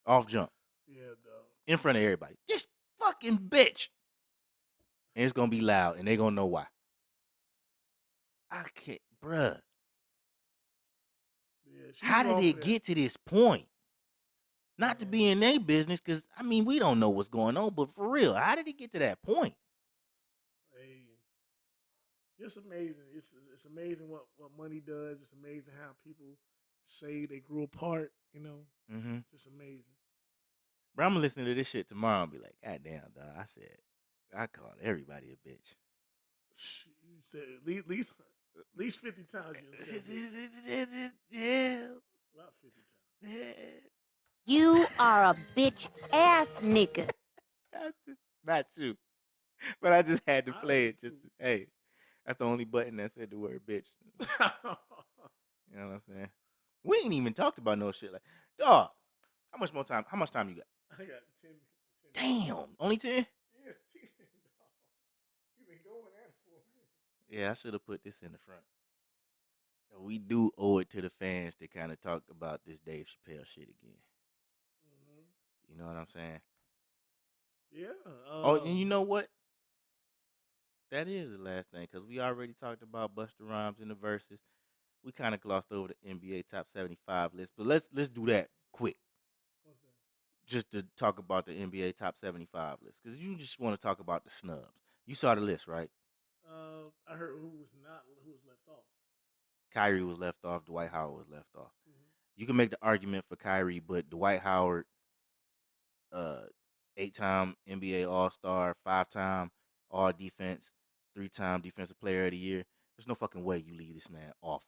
Off jump. Yeah, dog. In front of everybody. This fucking bitch. And it's gonna be loud, and they gonna know why. I can't, bruh. Yeah, how did it get to this point? Not to be in their business, because, I mean, we don't know what's going on, but for real, how did it get to that point? Hey, it's amazing. It's amazing what money does. It's amazing how people say they grew apart, you know. Mm-hmm. It's just amazing. Bro, I'm gonna listen to this shit tomorrow and be like, God damn, dog, I called everybody a bitch. You said at least 50 times you said bitch. Yeah. About 50 times. You are a bitch ass nigga. Not you. But I just had to play it just to, hey, that's the only button that said the word bitch. You know what I'm saying? We ain't even talked about no shit like, dog, how much time you got? I got 10. Damn, only 10? Yeah, 10. You've been going at it for a minute. Yeah, I should have put this in the front. We do owe it to the fans to kind of talk about this Dave Chappelle shit again. Mm-hmm. You know what I'm saying? Yeah. Oh, and you know what? That is the last thing, because we already talked about Busta Rhymes in the verses. We kind of glossed over the NBA top 75 list, but let's do that quick. What's that? Just to talk about the NBA top 75 list, because you just want to talk about the snubs. You saw the list, right? I heard who was left off. Kyrie was left off. Dwight Howard was left off. Mm-hmm. You can make the argument for Kyrie, but Dwight Howard, 8-time NBA All-Star, 5-time All-Defense, 3-time Defensive Player of the Year. There's no fucking way you leave this man off,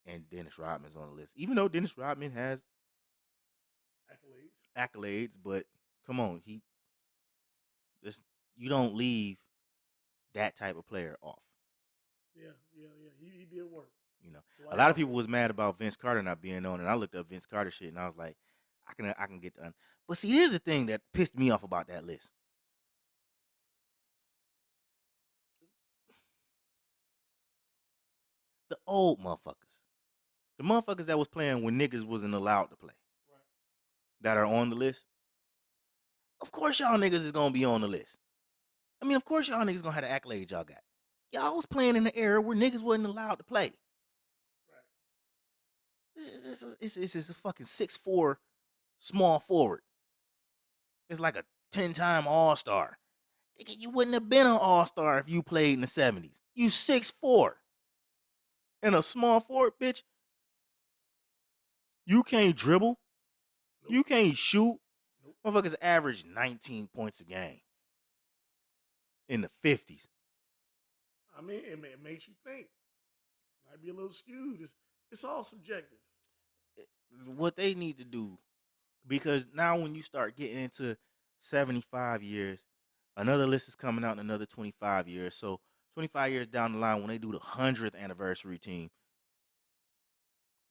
and Dennis Rodman's on the list. Even though Dennis Rodman has accolades, but come on, you don't leave that type of player off. Yeah. He did work. You know, a lot of people was mad about Vince Carter not being on, and I looked up Vince Carter shit, and I was like, I can get done. But see, here's the thing that pissed me off about that list. The old motherfuckers, the motherfuckers that was playing when niggas wasn't allowed to play, right, that are on the list. Of course, y'all niggas is gonna be on the list. I mean, of course, y'all niggas gonna have the accolades y'all got. Y'all was playing in the era where niggas wasn't allowed to play. Right. It's a fucking 6'4" small forward. It's like a 10-time All-Star. You wouldn't have been an All-Star if you played in the 70s. You 6'4". And a small forward, bitch. You can't dribble. Nope. You can't shoot. Nope. Motherfuckers average 19 points a game in the 50s. I mean, it makes you think. Might be a little skewed. It's all subjective. What they need to do, because now when you start getting into 75 years, another list is coming out in another 25 years. So 25 years down the line, when they do the 100th anniversary team,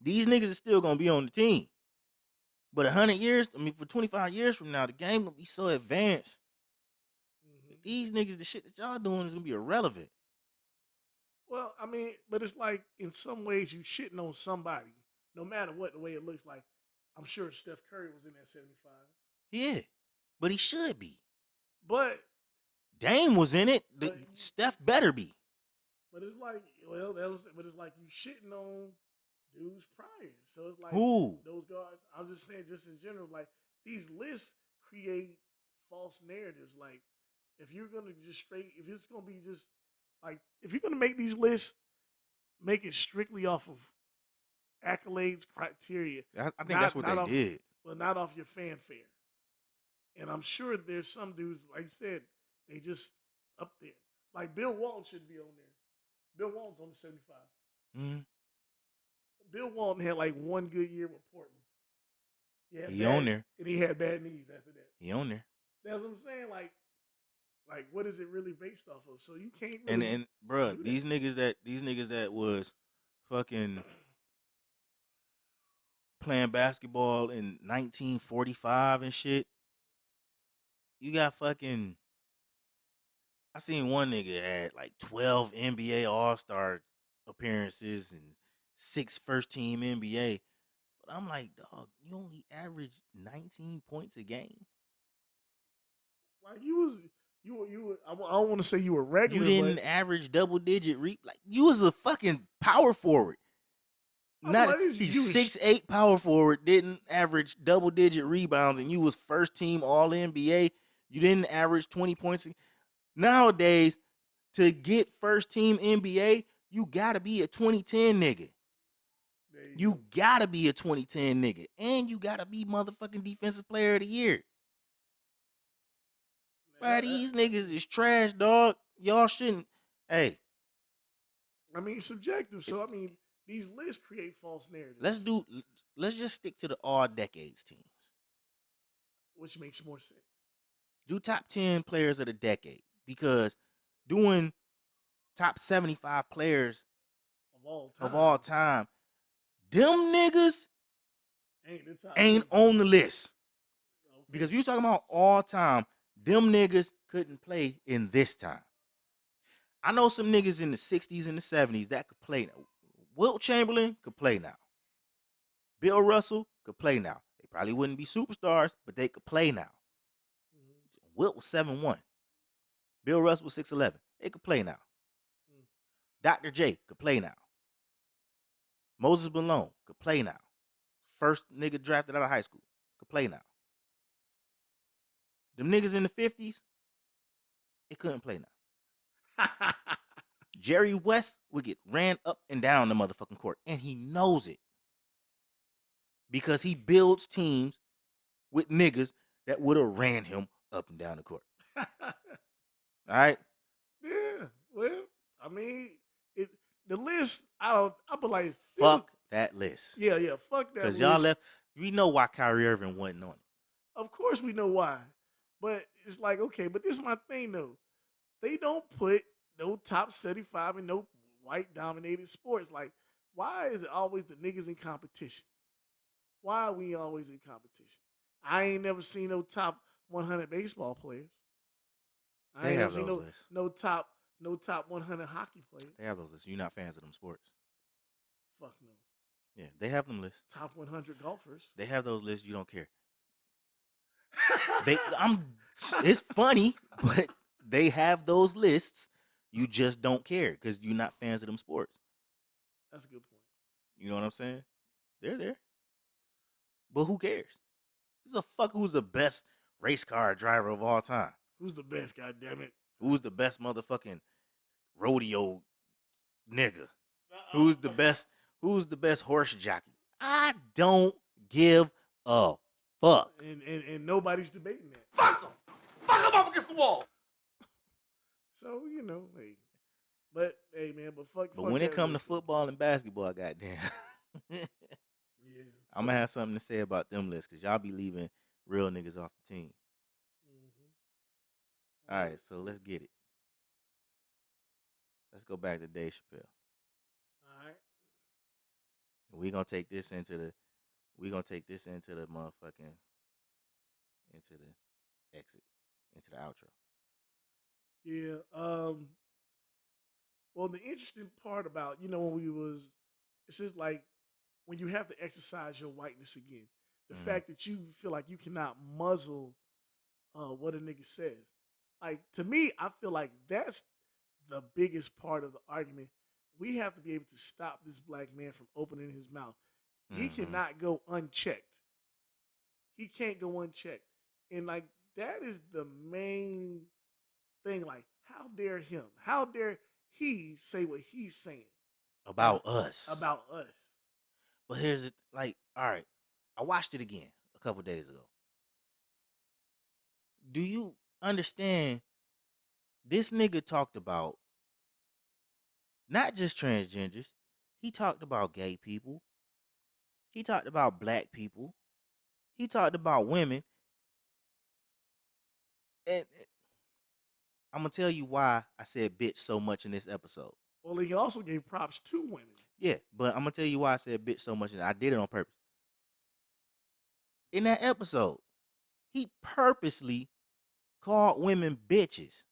these niggas is still gonna be on the team. But 100 years, I mean, for 25 years from now, the game will be so advanced. These niggas, the shit that y'all doing is gonna be irrelevant. Well, I mean, but it's like in some ways you shitting on somebody, no matter what the way it looks like. I'm sure Steph Curry was in that 75. Yeah, but he should be. But Dame was in it. But- Steph better be. but it's like, well, but it's like you shitting on dudes prior. So it's like Who? those guys. I'm just saying, just in general, like these lists create false narratives. Like if you're gonna just if it's gonna be just like if you're gonna make these lists, make it strictly off of accolades, criteria. I think that's what they did. Well, not off your fanfare. And I'm sure there's some dudes, like you said, they just up there. Like Bill Walton should be on there. Bill Walton's on the 75. Mm-hmm. Bill Walton had like one good year with Portland. He on there. And he had bad knees after that. He on there. That's what I'm saying. Like what is it really based off of? So you can't really and bro, these niggas that was fucking playing basketball in 1945 and shit. You got fucking. I seen one nigga had like 12 NBA All-Star appearances and 6 first-team NBA. But I'm like, dog, you only average 19 points a game. Like you I don't want to say you were regular. You didn't average double-digit like you was a fucking power forward. He's 6'8" power forward, didn't average double-digit rebounds, and you was first-team All-NBA. You didn't average 20 points. Nowadays, to get first-team NBA, you gotta be a 2010 nigga. You gotta be a 2010 nigga, and you gotta be motherfucking defensive player of the year. But these niggas is trash, dog. Y'all shouldn't. Hey, I mean, subjective. So I mean, these lists create false narratives. Let's just stick to the all decades teams, which makes more sense. Do top 10 players of the decade, because doing top 75 players of all time, them niggas ain't on the list. Okay. Because if you talking about all time, them niggas couldn't play in this time. I know some niggas in the 60s and the 70s that could play now. Wilt Chamberlain could play now. Bill Russell could play now. They probably wouldn't be superstars, but they could play now. Wilt was 7'1". Bill Russell was 6'11". They could play now. Dr. J could play now. Moses Malone could play now. First nigga drafted out of high school could play now. Them niggas in the 50s, they couldn't play now. Jerry West would get ran up and down the motherfucking court, and he knows it. Because he builds teams with niggas that would have ran him up and down the court. All right? Yeah. Well, I mean, the list, I be like, fuck that list. Yeah, fuck that list. Because y'all left, we know why Kyrie Irving wasn't on it. Of course we know why. But it's like, okay, but this is my thing, though. They don't put no top 75 in no white-dominated sports. Like, why is it always the niggas in competition? Why are we always in competition? I ain't never seen no top 100 baseball players. I ain't never seen no top 100 hockey players. They have those lists. You're not fans of them sports. Fuck no. Yeah, they have them lists. Top 100 golfers. They have those lists. You don't care. It's funny, but they have those lists. You just don't care because you're not fans of them sports. That's a good point. You know what I'm saying? They're there. But who cares? Who's the best race car driver of all time? Who's the best, goddammit? Who's the best motherfucking rodeo nigga? Who's the best horse jockey? I don't give a fuck. And nobody's debating that. Fuck them! Fuck them up against the wall! So, hey. But hey, man, but fuck But when it that come to list. football and basketball, goddamn, Yeah. I'm gonna have something to say about them lists because y'all be leaving real niggas off the team. All right, so let's get it. Let's go back to Dave Chappelle. All right. We gonna take this into the. We gonna take this into the motherfucking into the exit, into the outro. Yeah. Well, the interesting part about when we was, it's just like when you have to exercise your whiteness again. The Mm-hmm. fact that you feel like you cannot muzzle what a nigga says. Like to me, I feel like that's the biggest part of the argument. We have to be able to stop this black man from opening his mouth. He Mm-hmm. cannot go unchecked. He can't go unchecked. And like that is the main thing. Like, how dare him? How dare he say what he's saying About as us. about us? But here's it. Like, all right, I watched it again a couple days ago. Do you understand? This nigga talked about not just transgenders. He talked about gay people. He talked about black people. He talked about women. And I'm gonna tell you why I said bitch so much in this episode. Well, he also gave props to women. Yeah, but I'm gonna tell you why I said bitch so much, and I did it on purpose. In that episode, he purposely called women bitches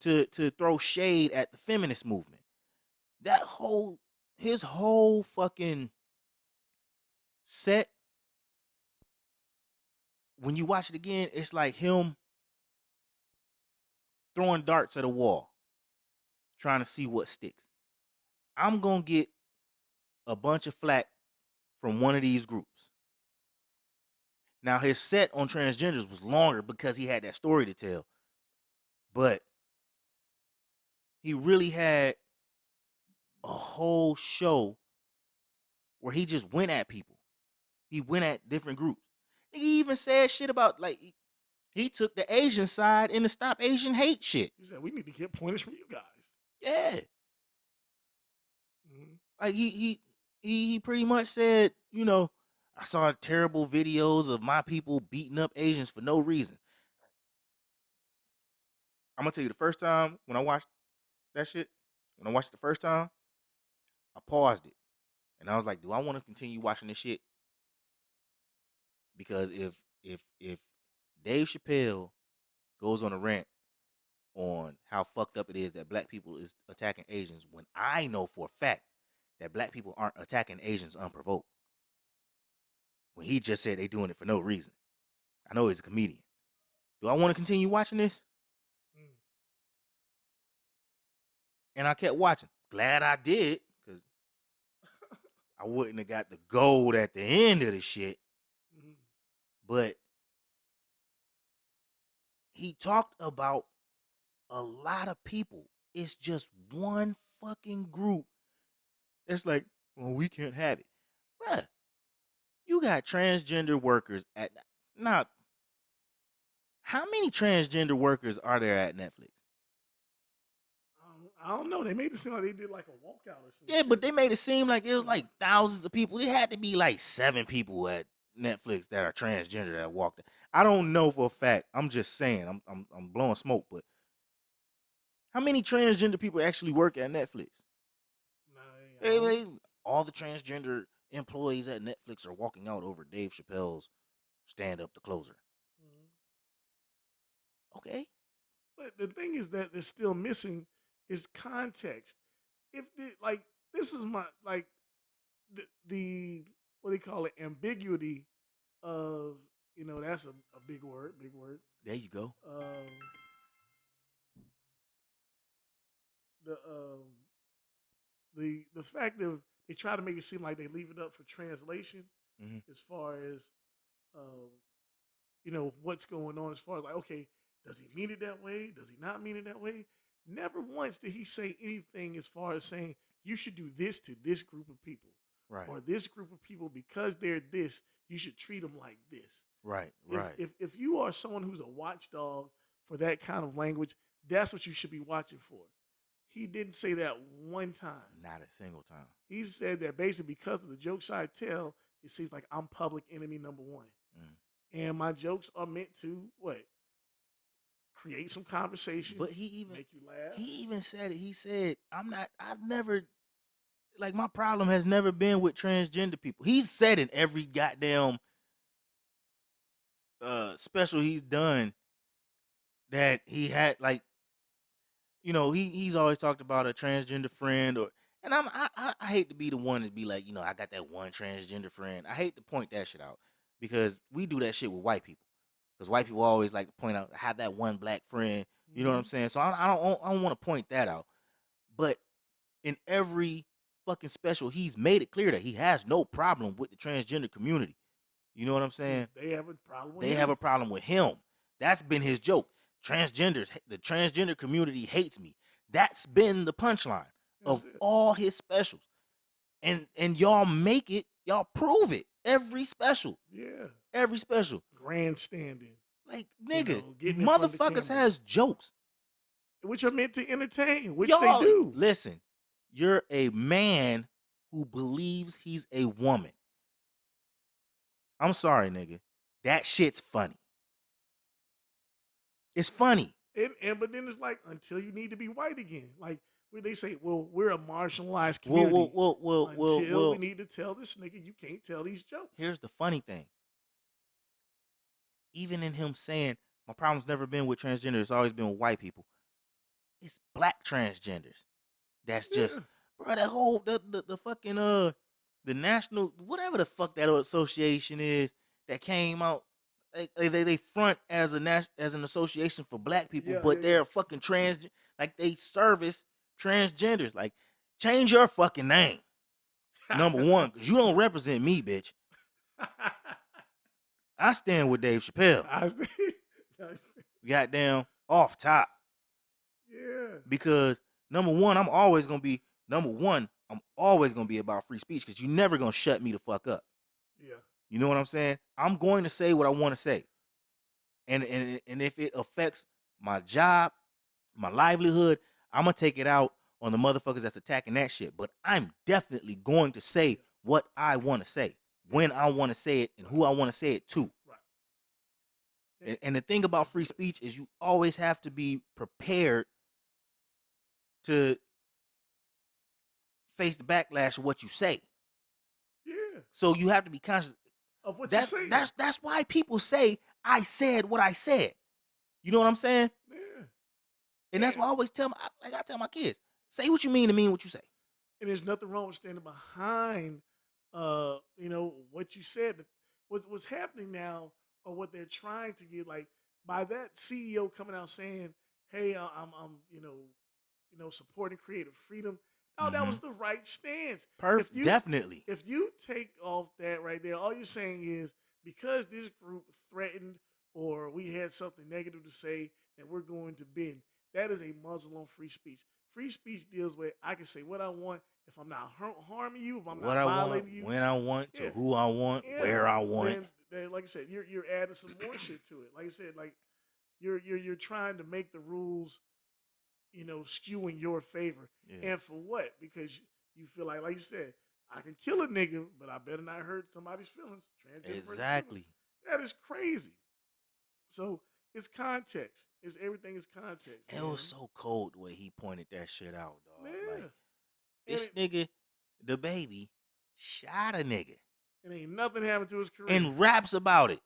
to throw shade at the feminist movement. That whole his whole fucking set, when you watch it again, it's like him throwing darts at a wall, trying to see what sticks. I'm gonna get a bunch of flack from one of these groups. Now his set on transgenders was longer because he had that story to tell, but he really had a whole show where he just went at people. He went at different groups. He even said shit about like he took the Asian side in the Stop Asian Hate shit. He said we need to get pointers from you guys. Yeah, Mm-hmm. like he pretty much said, I saw terrible videos of my people beating up Asians for no reason. I'm gonna tell you, the first time when I watched that shit, when I watched it the first time, I paused it and I was like, do I want to continue watching this shit? Because if Dave Chappelle goes on a rant on how fucked up it is that black people is attacking Asians, when I know for a fact that black people aren't attacking Asians unprovoked, when he just said they doing it for no reason, I know he's a comedian. Do I want to continue watching this? And I kept watching. Glad I did, because I wouldn't have got the gold at the end of the shit. Mm-hmm. But he talked about a lot of people. It's just one fucking group. It's like, well, we can't have it. Bruh, you got transgender workers at now. How many transgender workers are there at Netflix? I don't know. They made it seem like they did like a walkout or something. Yeah, but they made it seem like it was Oh. like thousands of people. It had to be like 7 people at Netflix that are transgender that walked. I don't know for a fact. I'm just saying. I'm blowing smoke. But how many transgender people actually work at Netflix? All the transgender employees at Netflix are walking out over Dave Chappelle's stand up the closer. Okay. But the thing is that it's still missing is context. If this is my the what do you call it, ambiguity of that's a big word, There you go. The the fact that they try to make it seem like they leave it up for translation as far as what's going on, as far as like, okay, does he mean it that way? Does he not mean it that way? Never once did he say anything as far as saying you should do this to this group of people. Right. Or this group of people, because they're this, you should treat them like this. Right. If you are someone who's a watchdog for that kind of language, that's what you should be watching for. he didn't say that one time. Not a single time. He said that basically because of the jokes I tell, it seems like I'm public enemy number one. And my jokes are meant to what? Create some conversation. But he even make you laugh. He even said it. He said, I've never, like, my problem has never been with transgender people. He said in every goddamn special he's done that he had, like, you know, he's always talked about a transgender friend, or, and I hate to be the one to be like, you know, I got that one transgender friend. I hate to point that shit out because we do that shit with white people. Because white people always like to point out, I have that one black friend. You know what I'm saying? So I don't want to point that out. But in every fucking special, he's made it clear that he has no problem with the transgender community. You know what I'm saying? They have a problem with They him. have a problem with him. That's been his joke. The transgender community hates me. That's been the punchline of all his specials. And y'all make it, y'all prove it every special. Yeah. Every special. Grandstanding. Like, nigga, getting in front of the motherfuckers camera. has jokes. Which are meant to entertain, which Y'all, they do. Listen, you're a man who believes he's a woman. I'm sorry, nigga. That shit's funny. It's funny. But then it's like, until you need to be white again. Like, where they say, well, we're a marginalized community. Until we need to tell this nigga, you can't tell these jokes. Here's the funny thing. Even in him saying, my problem's never been with transgender, it's always been with white people. It's black transgenders. That's just, bro, that whole, the fucking, the national, whatever the fuck that association is that came out, they front as an association for black people, but they're fucking like they service transgenders. Like, change your fucking name. Number one, because you don't represent me, bitch. I stand with Dave Chappelle. Goddamn, off top. Yeah. Because number one, I'm always gonna be about free speech because you're never gonna shut me the fuck up. Yeah. You know what I'm saying? I'm going to say what I want to say. And if it affects my job, my livelihood, I'm gonna take it out on the motherfuckers that's attacking that shit. But I'm definitely going to say what I want to say, when I want to say it, and who I want to say it to. Right. And the thing about free speech is you always have to be prepared to face the backlash of what you say. Yeah. So you have to be conscious of what you say. That's why people say, I said what I said. You know what I'm saying? Yeah. And that's why I always tell I tell my kids, say what you mean what you say. And there's nothing wrong with standing behind what you said. What's happening now, or what they're trying to get, like, by that CEO coming out saying, hey, I'm supporting creative freedom. Oh, that was the right stance. Definitely. If you take off that right there, all you're saying is, because this group threatened or we had something negative to say, that we're going to bend. That is a muzzle on free speech. Free speech deals with, I can say what I want if I'm not harming you, if I'm not violating you. When I want, to who I want, where I want. Then, like I said, you're adding some more shit to it. Like I said, like you're trying to make the rules, skew in your favor. Yeah. And for what? Because you feel like you said, I can kill a nigga, but I better not hurt somebody's feelings. Exactly. That is crazy. So it's context. Everything is context. And it was so cold the way he pointed that shit out, dog. Yeah. Like, this nigga, the baby, shot a nigga. And ain't nothing happened to his career. And raps about it.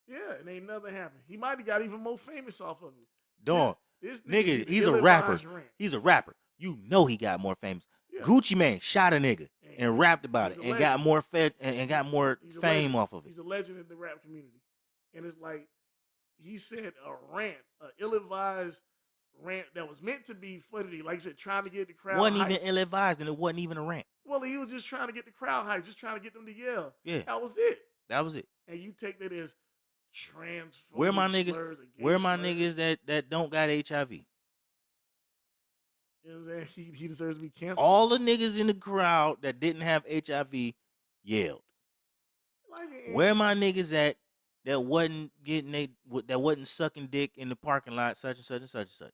Yeah, and ain't nothing happened. He might have got even more famous off of it. Dog. This nigga, he's a rapper. He's a rapper. You know he got more famous. Yeah. Gucci Mane shot a nigga and rapped about it and got more fame off of it. He's a legend in the rap community. And it's like, he said a rant, an ill-advised rant that was meant to be funny. Like I said, trying to get the crowd wasn't hyped. Even ill-advised, and it wasn't even a rant. Well, he was just trying to get the crowd hyped, just trying to get them to yell. Yeah. That was it. That was it. And you take that as transphobic Where my niggas? slurs, Where my niggas that don't got HIV? You know what I'm saying? He deserves to be canceled. All the niggas in the crowd that didn't have HIV yelled. Where my niggas at that wasn't getting that wasn't sucking dick in the parking lot, such and such and such and such?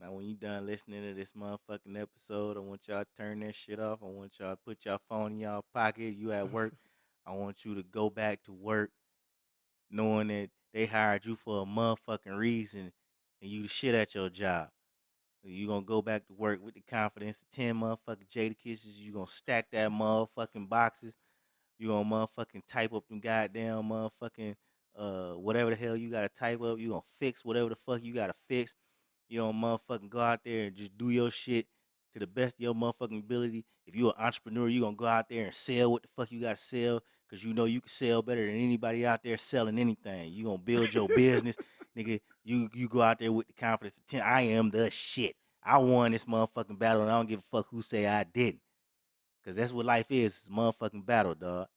Now, when you done listening to this motherfucking episode, I want y'all to turn that shit off. I want y'all to put your phone in y'all pocket. You at work. I want you to go back to work knowing that they hired you for a motherfucking reason and you the shit at your job. You gonna go back to work with the confidence of 10 motherfucking Jada Kisses. You gonna stack that motherfucking boxes. You gonna motherfucking type up them goddamn motherfucking whatever the hell you gotta type up. You gonna fix whatever the fuck you gotta fix. You don't motherfucking go out there and just do your shit to the best of your motherfucking ability. If you're an entrepreneur, you gonna go out there and sell what the fuck you gotta sell, cause you know you can sell better than anybody out there selling anything. You gonna build your business, nigga. You go out there with the confidence of 10. I am the shit. I won this motherfucking battle, and I don't give a fuck who say I didn't. Cause that's what life is. It's a motherfucking battle, dog.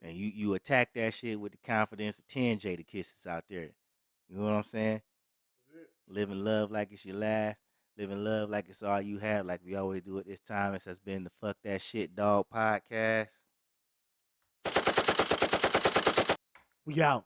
And you attack that shit with the confidence of 10 Jada Kisses out there. You know what I'm saying? Living love like it's your last. Living love like it's all you have, like we always do at this time. This has been the Fuck That Shit Dog podcast. We out.